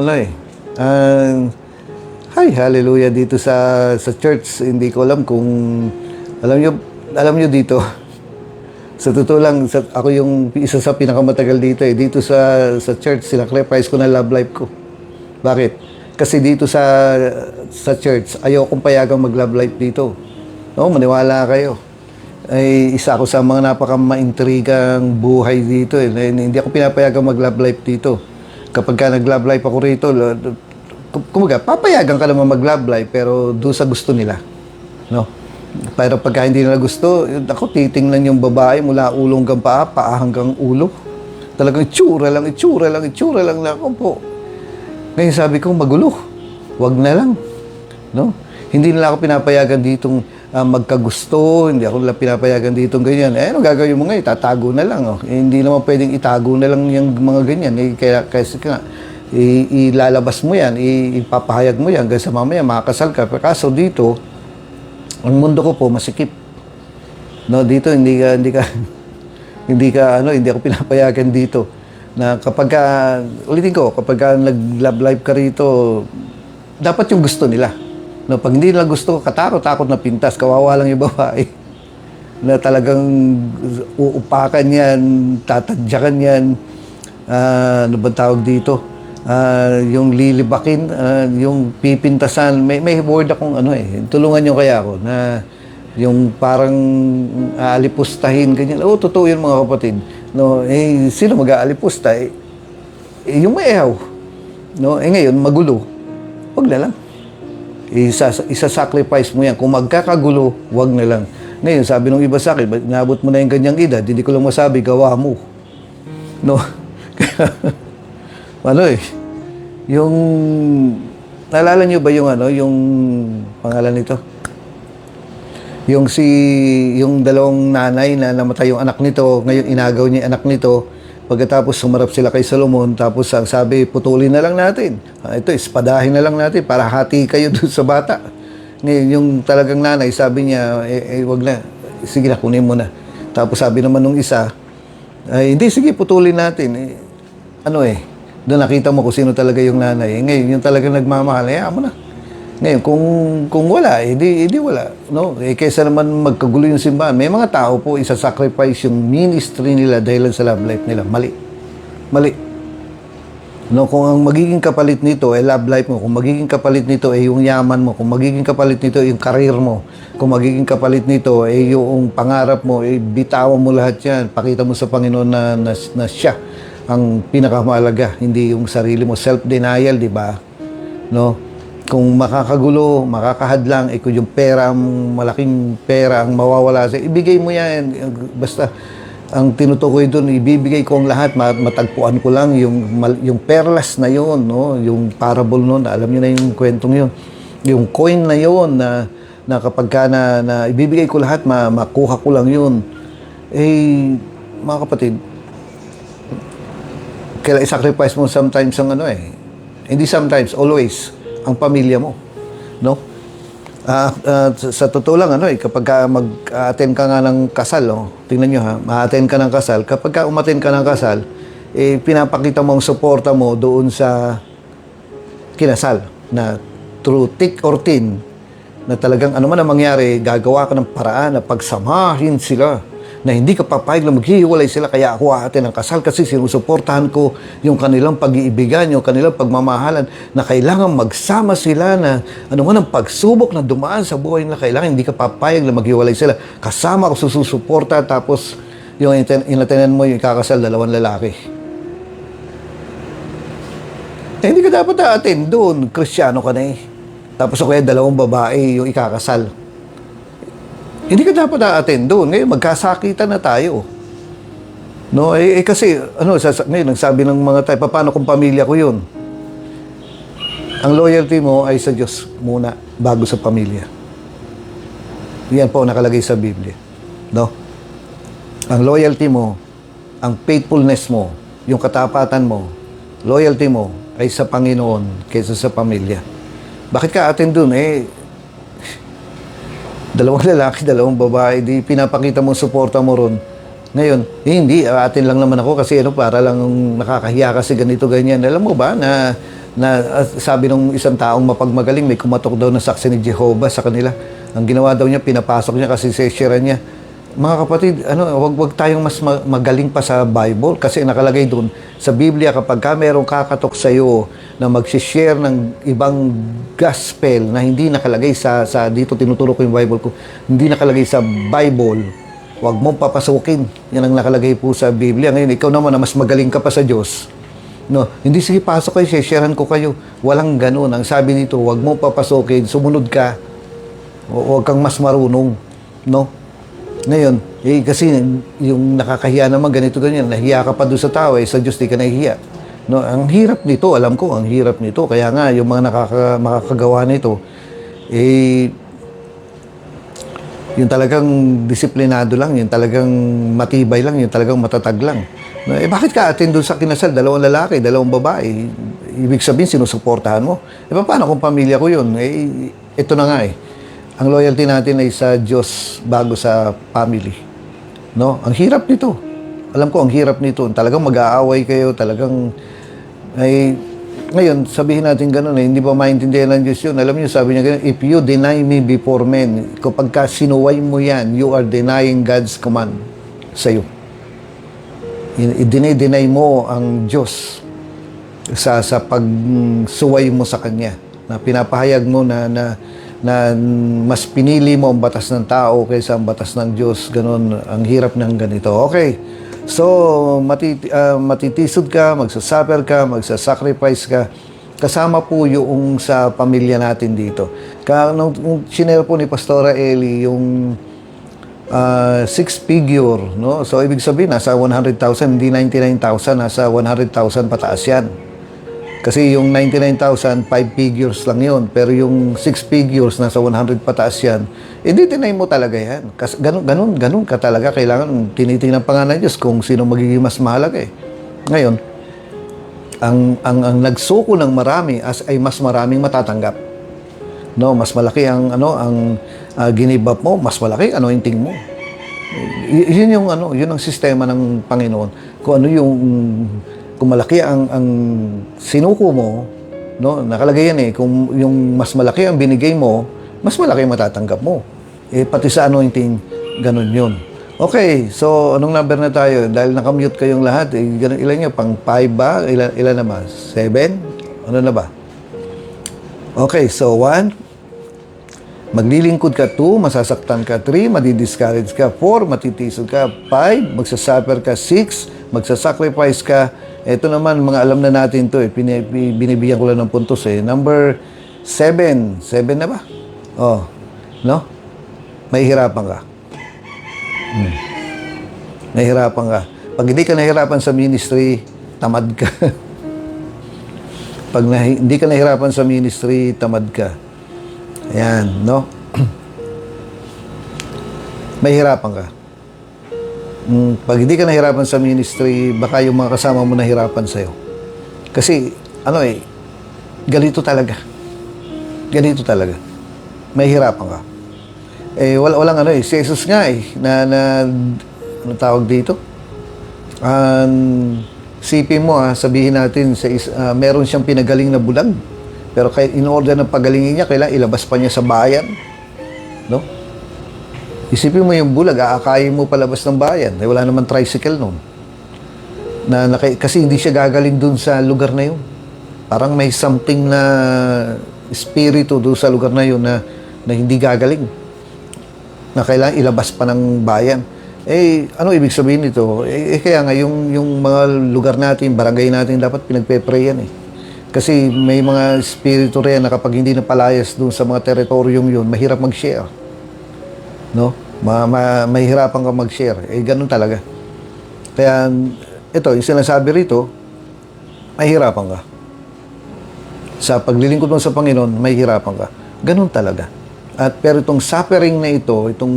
hi, hallelujah, dito sa church, hindi ko alam kung, alam niyo dito, sa totoo lang, ako yung isa sa pinakamatagal dito eh. Dito sa church, sinacrifice ko na love life ko. Bakit? Kasi dito sa church, ayaw kong payagang mag-love life dito. No, maniwala kayo. Ay isa ako sa mga napaka-maintrigang buhay dito eh. Hindi ako pinapayagang mag-love life dito. Kapag ka nag-love life ako rito, kumaga, papayagan ka naman mag-love life pero doon sa gusto nila. No? Pero pagka hindi nila gusto, ako titingnan yung babae mula ulong hanggang paa hanggang ulo. Talagang itsura lang na ako po. Ngayon sabi ko, magulo. Wag na lang. No? Hindi nila ako pinapayagan ditong magkagusto, hindi ako nila pinapayagan ditong ganyan. Ano gagawin mo ngayon? Tatago na lang. Oh. Hindi naman pwedeng itago na lang yung mga ganyan. Kasi nga, ilalabas mo yan, ipapahayag mo yan, hanggang sa mamaya makakasal ka. Kaso dito, ang mundo ko po masikip. No, dito hindi ako pinapayagan dito na kapag ulitin ko, kapag nag-love life ka rito, dapat yung gusto nila. No, pag hindi nila gusto, katakot-takot na pintas, kawawa lang yung babae. Na talagang uupakan yan, tatadyakan yan, ano ba tawag dito? Yung lilibakin, yung pipintasan. May word akong tulungan nyo kaya ako na yung parang aalipustahin, ganyan. Totoo yun mga kapatid. No, sino mag-aalipusta? Yung maehaw. No, ngayon, magulo. Wag na lang. Isa-sacrifice mo yan. Kung magkakagulo, wag na lang. Ngayon, sabi ng iba sa akin, nabot mo na yung ganyang edad, hindi ko lang masabi, gawa mo. No? Yung, naalala nyo ba yung pangalan nito? Yung dalawang nanay na namatay yung anak nito, ngayon inagaw niya yung anak nito, pagkatapos sumarap sila kay Solomon, tapos ang sabi, putulin na lang natin. Ito, ispadahin na lang natin para hati kayo doon sa bata. Ngayon, yung talagang nanay, sabi niya, wag na, sige na, kunin mo na. Tapos sabi naman nung isa, hindi, sige, putulin natin. Doon nakita mo kung sino talaga yung nanay. Ngayon, yung talagang nagmamahal, mo na. Ngayon, kung wala, di wala. No? Kaysa naman magkagulo yung simbahan. May mga tao po, isa-sacrifice yung ministry nila dahil sa love life nila. Mali. No, kung ang magiging kapalit nito ay love life mo, kung magiging kapalit nito ay yung yaman mo, kung magiging kapalit nito ay yung karir mo, kung magiging kapalit nito ay yung pangarap mo, bitawan mo lahat yan. Pakita mo sa Panginoon na siya ang pinakamahalaga, hindi yung sarili mo. Self-denial, di ba? No? Kung makakagulo, makakahadlang, kung yung pera, malaking pera ang mawawala sa'yo, ibigay mo yan. Basta, ang tinutukoy doon, ibibigay ko ang lahat, matagpuan ko lang yung perlas na yon, no? Yung parable noon, alam niyo na yung kwentong yon. Yung coin na yon na kapag ka na ibibigay ko lahat, makuha ko lang yun. Mga kapatid, kailangan i-sacrifice mo sometimes ang hindi sometimes, always ang pamilya mo, no? Sa totoo lang, kapag mag-attend ka nga ng kasal, tingnan nyo ma-attend ka ng kasal, kapag umattend ka ng kasal, pinapakita mo ang suporta mo doon sa kinasal, na through thick or thin, na talagang ano man ang mangyari, gagawa ka ng paraan na pagsamahin sila, na hindi ka papayag na maghihiwalay sila, kaya ako aatin ng kasal kasi sinusuportahan ko yung kanilang pag-iibigan, yung kanilang pagmamahalan, na kailangan magsama sila, na ano man ang pagsubok na dumaan sa buhay nila, kailangan hindi ka papayag na maghiwalay sila. Kasama ko susuporta, tapos yung inatenan mo, yung kakasal, dalawang lalaki. Hindi ka dapat aatin doon, Kristiyano ka na Tapos kaya dalawang babae yung ikakasal. Hindi ka dapat a-attend doon. Ngayon, magkasakitan na tayo. No, kasi, ngayon, nagsabi ng mga tayo, paano kung pamilya ko yun? Ang loyalty mo ay sa Diyos muna, bago sa pamilya. Yan po nakalagay sa Biblia. No? Ang loyalty mo, ang faithfulness mo, yung katapatan mo, loyalty mo ay sa Panginoon kaysa sa pamilya. Bakit ka attend doon? Dalawang lalaki, dalawang babae, di pinapakita mo, suporta mo ron. Ngayon, hindi, atin lang naman ako kasi para lang nakakahiya kasi ganito, ganyan. Alam mo ba na sabi ng isang taong mapagmagaling, may kumatok daw na saksi ni Jehovah sa kanila. Ang ginawa daw niya, pinapasok niya kasi seshira niya. Mga kapatid, wag tayong mas magaling pa sa Bible kasi nakalagay doon sa Biblia, kapag merong kakatok sa iyo na mag-share ng ibang gospel na hindi nakalagay sa dito tinuturo ko yung Bible ko, hindi nakalagay sa Bible, wag mong papasukin. Yan ang nakalagay po sa Biblia. Ngayon, ikaw naman na mas magaling ka pa sa Diyos. No, hindi, sige, pasok kayo, sharehan ko kayo. Walang ganun. Ang sabi nito, wag mong papasukin, sumunod ka. Huwag kang mas marunong. No? Ngayon, kasi yung nakakahiya naman ganito ganyan, nahiya ka pa doon sa tao, sa Diyos di ka nahihiya. No, ang hirap nito, alam ko, ang hirap nito. Kaya nga, yung mga makakagawa nito, eh, yung talagang disiplinado lang, yung talagang matibay lang, yung talagang matatag lang. No, eh, bakit ka atin doon sa kinasal? Dalawang lalaki, dalawang babae. Ibig sabihin, sinusuportahan mo. Eh, paano kung pamilya ko yun? Eh, ito na nga eh. Ang loyalty natin ay sa Diyos bago sa family. No? Ang hirap nito. Alam ko, ang hirap nito. Talagang mag-aaway kayo, talagang ay ngayon, sabihin natin gano'n eh, hindi ba maintindihan ng Diyos yun? Alam niyo, sabi niya gano'n, if you deny me before men, kapag ka sinuway mo yan, you are denying God's command sa'yo. I-deny mo ang Diyos sa pagsuway mo sa Kanya. Na pinapahayag mo na mas pinili mo ang batas ng tao kaysa ang batas ng Diyos. Ganon, ang hirap ng ganito. Okay. So, matitisod ka, magsasuffer ka, magsasacrifice ka. Kasama po yung sa pamilya natin dito. Nung sinare po ni Pastora Eli yung 6-figure, no? So, ibig sabihin, nasa 100,000, hindi 99,000, nasa 100,000 pataas yan. Kasi yung 99,000, 5 figures lang yun. Pero yung 6 figures, nasa 100 pataas yan. Hindi tinay mo talaga yan. Kasi ganun ka talaga. Kailangan tinitingnan pa nga ng Diyos kung sino magiging mas mahalaga eh. Ngayon, ang nagsuko ng marami ay mas maraming matatanggap. No, mas malaki ang give up mo, mas malaki anointing mo. Yun yun ang sistema ng Panginoon. Kung malaki ang sinuko mo, no, nakalagay yan eh, kung yung mas malaki ang binigay mo, mas malaki ang matatanggap mo. Eh, pati sa anointing, ganun yun. Okay, so anong number na tayo? Dahil nakamute kayong lahat, ilan nyo? Pang 5 ba? Ilan na ba? 7? Ano na ba? Okay, so 1, maglilingkod ka. 2, masasaktan ka. 3, madidiscourage ka. 4, matitisod ka. 5, magsasuffer ka. 6, magsasacrifice ka. Ito naman, mga alam na natin to eh. Binibigyan ko lang ng puntos eh. Number 7. 7 na ba? Oh, no? Mahihirapan ka. Nahihirapan ka. Pag hindi ka nahihirapan sa ministry, tamad ka. Pag hindi ka nahihirapan sa ministry, tamad ka. Ayan, no? Mahihirapan ka. Pag hindi ka nahirapan sa ministry, baka yung mga kasama mo nahirapan sa'yo. Kasi, ganito talaga. Ganito talaga. Mahihirapan ka. Eh, walang si Jesus nga ano tawag dito? Sipin mo, sabihin natin, meron siyang pinagaling na bulag. Pero in order na pagalingin niya, kailangan ilabas pa niya sa bayan. No? Isipin mo yung bulag, aakayin mo palabas ng bayan. Eh, wala naman tricycle noon. Kasi hindi siya gagaling dun sa lugar na yun. Parang may something na espiritu doon sa lugar na yun na hindi gagaling. Na kailangan ilabas pa ng bayan. Eh, ano ibig sabihin nito? Kaya nga, yung mga lugar natin, barangay natin, dapat pinagpe-pray yan eh. Kasi may mga espiritu rin na kapag hindi napalayas doon sa mga teritoryong yun, mahirap mag-share. No? Mahihirapan ka mag-share. Eh, ganun talaga. Kaya, ito, yung sinasabi rito, mahihirapan ka. Sa paglilingkod mo sa Panginoon, mahihirapan ka. Ganun talaga. Pero itong suffering na ito, itong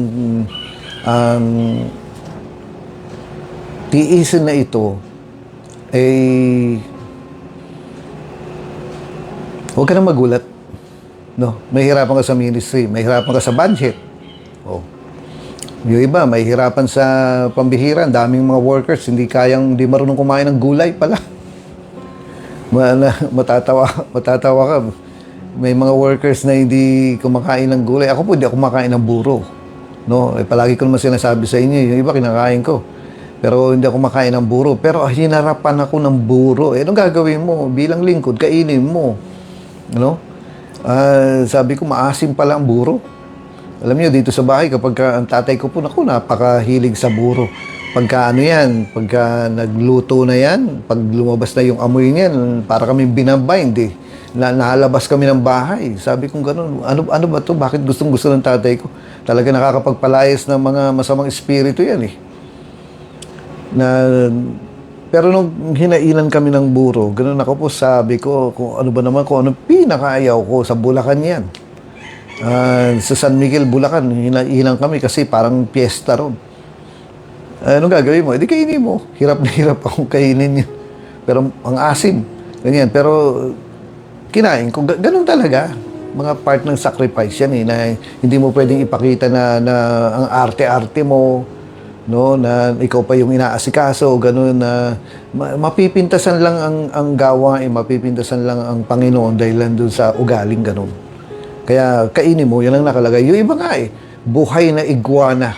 tiisin na ito, huwag ka nang magulat. No? Mahihirapan ka sa ministry, mahihirapan ka sa budget. Oh. Yung iba, mahihirapan sa pambihira. Daming mga workers, hindi marunong kumain ng gulay pala. Matatawa ka. May mga workers na hindi kumakain ng gulay. Ako po, hindi ako kumakain ng buro. No? Palagi ko naman sinasabi sa inyo, yung iba kinakain ko. Pero hindi ako kumakain ng buro. Pero hinarapan ako ng buro. Anong gagawin mo? Bilang lingkod, kainin mo. No? Sabi ko, maasim pala ang buro. Alam niyo, dito sa bahay, kapag ang tatay ko po, napakahilig sa buro. Pagka pagka nagluto na yan, pag lumabas na yung amoy niyan, para kami binabind eh. Nahalabas kami ng bahay. Sabi ko gano'n, ano ba to? Bakit gustong-gusto ng tatay ko? Talaga nakakapagpalayas ng mga masamang espiritu yan eh. Na Pero nung hinailan kami ng buro, ganun ako po, sabi ko, kung ano ba naman, kung ano pinakaayaw ko, sa Bulacan yan. Sa San Miguel, Bulacan, hinailan kami kasi parang piyesta ron. Anong gagawin mo? Edi kainin mo. Hirap na hirap akong kainin yun. Pero ang asim. Ganyan. Pero kinain ko. Ganun talaga. Mga part ng sacrifice yan eh. Na hindi mo pwedeng ipakita na ang arte-arte mo. No, na ikaw pa yung inaasikaso o gano'n na mapipintasan lang ang gawain, mapipintasan lang ang Panginoon dahil lang doon sa ugaling gano'n. Kaya kainin mo, yan ang nakalagay. Yung iba nga eh, buhay na iguana,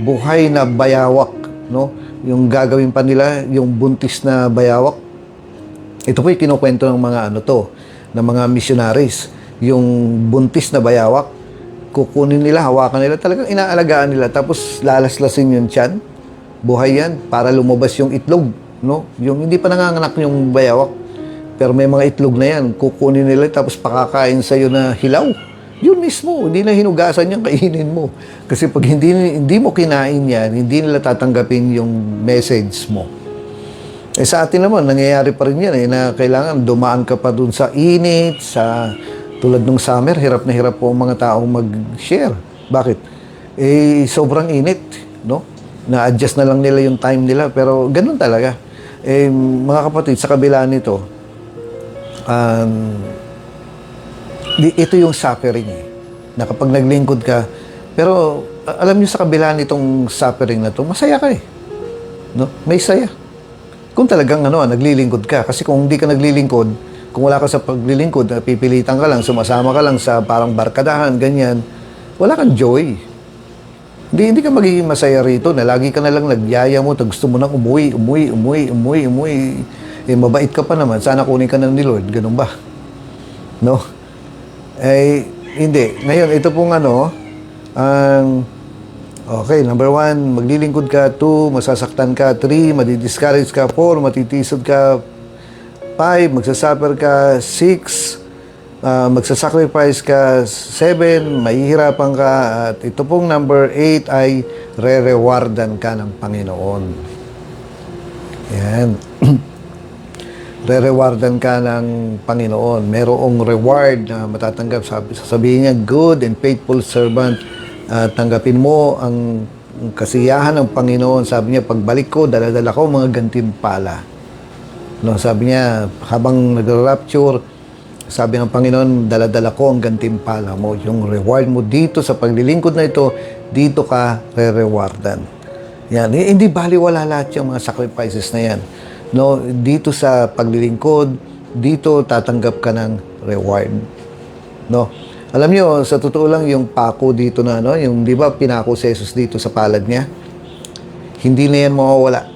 buhay na bayawak, no? Yung gagawin pa nila, yung buntis na bayawak. Ito po yung kinukwento ng mga ng mga missionaries. Yung buntis na bayawak, kukunin nila, hawakan nila, talagang inaalagaan nila, tapos lalaslasin yung tiyan, buhay yan, para lumabas yung itlog, no? Yung hindi pa nanganganak yung bayawak, pero may mga itlog na yan, kukunin nila, tapos pakakain sa'yo na hilaw. Yun mismo, hindi na hinugasan yan, kainin mo. Kasi pag hindi mo kinain yan, hindi nila tatanggapin yung message mo. Sa atin naman, nangyayari pa rin yan, na kailangan dumaan ka pa dun sa init, tulad nung summer, hirap na hirap po ang mga taong mag-share. Bakit? Sobrang init, no? Na-adjust na lang nila yung time nila, pero ganun talaga. Mga kapatid, sa kabila nito, ito yung suffering eh. Na kapag naglingkod ka, pero alam niyo sa kabila nitong suffering na to, masaya ka eh. No? May saya. Kung talagang naglilingkod ka. Kasi kung hindi ka naglilingkod, kung wala ka sa paglilingkod, pipilitan ka lang, sumasama ka lang sa parang barkadahan, ganyan, wala kang joy. Hindi ka magiging masaya rito na lagi ka na lang nagyaya mo, gusto mo nang umuwi. Mabait ka pa naman, sana kunin ka na ni Lord, ganun ba? No? Hindi. Ngayon, ito pong okay, number 1, maglilingkod ka. 2, masasaktan ka. 3, madidiscourage ka. 4, matitisod ka. 5, magsasuffer ka. 6, magsasacrifice ka. 7, mahihirapan ka. At ito pong number 8 ay re-rewardan ka ng Panginoon. Yan. Re-rewardan ka ng Panginoon. Merong reward na matatanggap. Sasabihin niya, good and faithful servant. Tanggapin mo ang kasiyahan ng Panginoon. Sabi niya, pagbalik ko, dala-dala ko mga gantimpala. No, sabi niya, habang nag-rapture, sabi ng Panginoon, dala-dala ko ang gantimpala mo. Yung reward mo dito sa paglilingkod na ito, dito ka re-rewardan. Yan. Hindi baliwala lahat yung mga sacrifices na yan. No, dito sa paglilingkod, dito tatanggap ka ng reward. No. Alam niyo, sa totoo lang yung pako dito na yung 'di ba pinako si Jesus dito sa palad niya? Hindi na yan mawawala.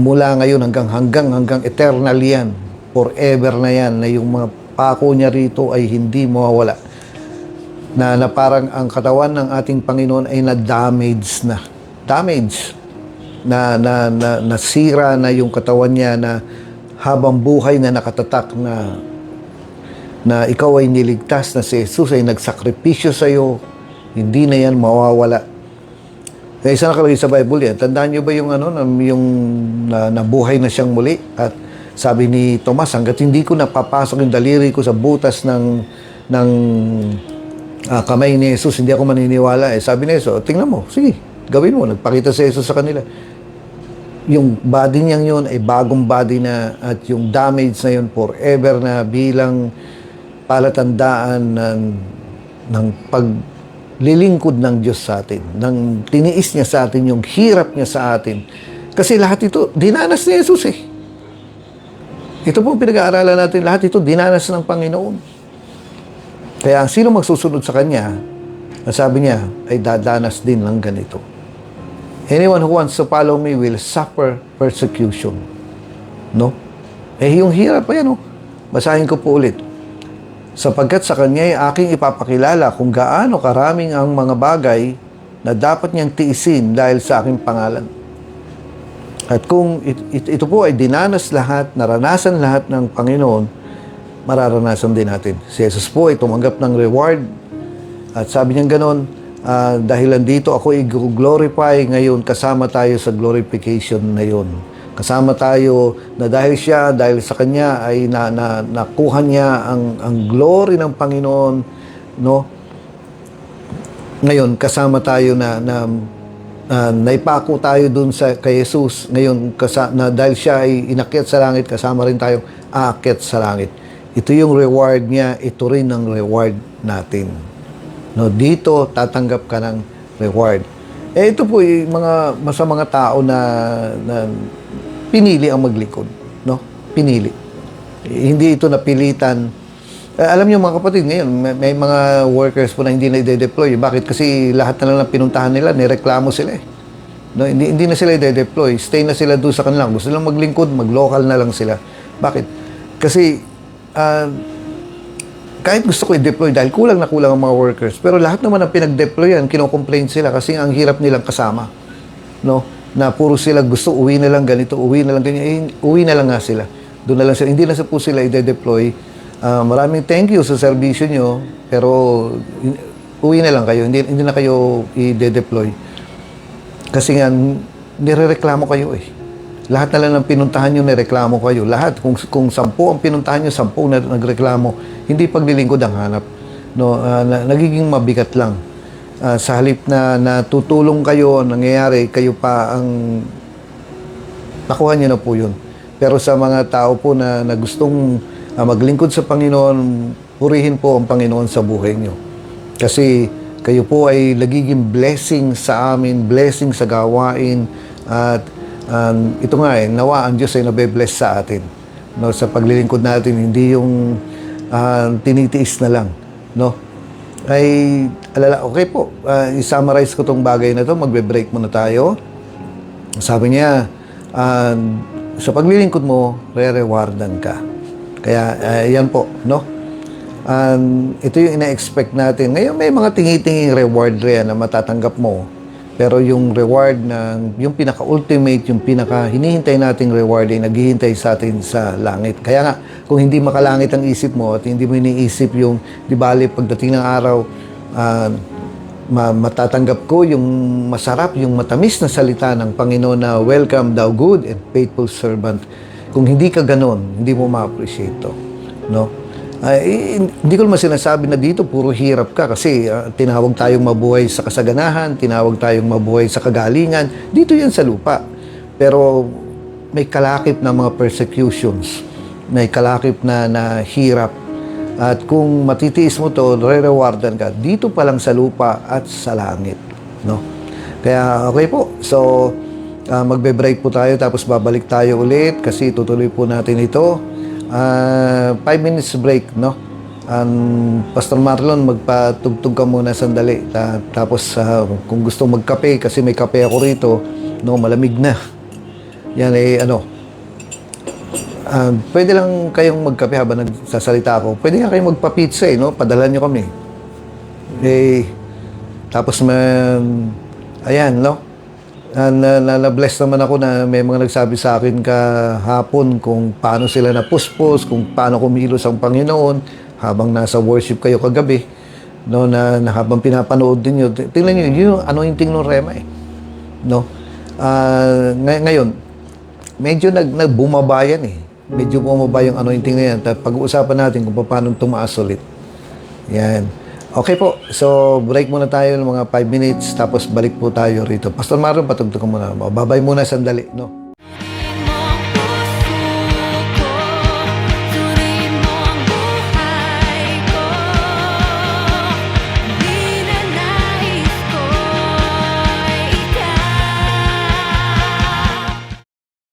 Mula ngayon hanggang eternal yan. Forever na yan, na yung mga pako niya rito ay hindi mawawala. Na parang ang katawan ng ating Panginoon ay na-damage na. Damage. Nasira na yung katawan niya, na habang buhay na nakatatak na ikaw ay niligtas, na si Jesus ay nagsakripisyo sa iyo, hindi na yan mawawala. Kaya isa nakalagay sa Bible yan. Tandaan niyo ba yung nabuhay na siyang muli? At sabi ni Tomas, hanggat hindi ko napapasok yung daliri ko sa butas ng kamay ni Jesus, hindi ako maniniwala. Sabi ni Jesus, tingnan mo, sige, gawin mo. Nagpakita si Jesus sa kanila. Yung body niyang yun ay bagong body na, at yung damage na yun forever na bilang palatandaan ng paglilingkod ng Diyos sa atin, ng tiniis niya sa atin, yung hirap niya sa atin. Kasi lahat ito, dinanas ni Jesus eh. Ito po pinag-aaralan natin, lahat ito dinanas ng Panginoon. Kaya ang sino magsusunod sa Kanya, sabi niya, ay dadanas din ng ganito. Anyone who wants to follow me will suffer persecution. No? Yung hirap pa yan, basahin ko po ulit. Sapagkat sa Kanya ay aking ipapakilala kung gaano karaming ang mga bagay na dapat niyang tiisin dahil sa aking pangalan. At kung ito po ay dinanas lahat, naranasan lahat ng Panginoon, mararanasan din natin. Si Jesus po ay tumanggap ng reward. At sabi niya ganon, dahil dito ako i-glorify ngayon, kasama tayo sa glorification na yun. Kasama tayo na dahil sa Kanya ay nakuha niya ang glory ng Panginoon, no? Ngayon, kasama tayo na naipako tayo dun kay Jesus. Ngayon, dahil siya ay inakyat sa langit, kasama rin tayong aakyat sa langit. Ito yung reward niya, ito rin ang reward natin. No, dito, tatanggap ka ng reward. Ito po yung mga tao na pinili ang maglingkod. No? Pinili. Hindi ito napilitan. Alam niyo mga kapatid, ngayon, may mga workers po na hindi na i-deploy. Bakit? Kasi lahat na lang ng pinuntahan nila, nireklamo sila eh. No, hindi na sila i-deploy. Stay na sila doon sa kanila. Gusto lang maglingkod, mag-local na lang sila. Bakit? Kasi, kahit gusto ko i-deploy dahil kulang na kulang ang mga workers. Pero lahat naman ang pinag-deployan, kino-complain sila kasi ang hirap nilang kasama. No? Na puro sila gusto, uwi na lang ganito, uwi na lang ganyan. Uwi na lang nga sila. Doon na lang sila. Hindi na po sila i-deploy. Maraming thank you sa serbisyo nyo, pero uwi na lang kayo. Hindi na kayo i-deploy. Kasi nga, nirereklamo kayo eh. Lahat na lang ng pinuntahan nyo, nireklamo kayo. Lahat, kung 10 ang pinuntahan nyo, 10 na nagreklamo, hindi paglilingkod ang hanap. No, nagiging mabigat lang. Sa halip na natutulong kayo, nangyayari, kayo pa ang nakuha nyo na po yun. Pero sa mga tao po na gustong maglingkod sa Panginoon, purihin po ang Panginoon sa buhay nyo. Kasi kayo po ay nagiging blessing sa amin, blessing sa gawain, at ito nga nawa ang Diyos ay nabe-bless sa atin. No, sa paglilingkod natin, hindi yung tinitiis na lang. No? Ay, okay po, i-summarize ko tong bagay na to, magbe-break muna tayo. Sabi niya, sa paglilingkod mo, re-rewardan ka. Kaya, yan po, no? Ito yung ina-expect natin. Ngayon, may mga tingi-tinging reward rin na matatanggap mo. Pero yung reward na, yung pinaka-ultimate, yung pinaka-hinihintay nating reward ay naghihintay sa atin sa langit. Kaya nga, kung hindi makalangit ang isip mo at hindi mo iniisip yung, di bali, pagdating ng araw, matatanggap ko yung masarap, yung matamis na salita ng Panginoon na, "Welcome, thou good and faithful servant." Kung hindi ka ganon, hindi mo ma-appreciate to. No? Hindi ko naman sinasabi na dito puro hirap ka kasi tinawag tayong mabuhay sa kasaganahan, tinawag tayong mabuhay sa kagalingan. Dito yan sa lupa. Pero may kalakip na mga persecutions, may kalakip na hirap. At kung matitiis mo to, re-rewardan ka dito pa lang sa lupa at sa langit. No? Kaya okay po. So, magbe-break po tayo tapos babalik tayo ulit kasi tutuloy po natin ito. 5 minutes break, no? Pastor Marlon, magpatugtog ka muna sandali. Tapos kung gusto magkape, kasi may kape ako rito, no, malamig na. Yan pwede lang kayong magkape habang nagsasalita ako. Pwede nga kayong magpa-pizza, no? Padala nyo kami. Tapos ayan, no? Na-bless naman ako na may mga nagsabi sa akin kahapon kung paano sila napuspos, kung paano kumilos ang Panginoon habang nasa worship kayo kagabi, no, na habang pinapanood din nyo. Tingnan nyo, yung anointing ng Rema eh. No? Ngayon, medyo nagbumabayan eh. Medyo bumaba yung anointing na yan. Pag-uusapan natin kung paano tumaas ulit. Yan. Okay po, so break muna tayo ng mga 5 minutes tapos balik po tayo rito. Pastor Marlon, patugtog ko muna. Babay muna sandali, no?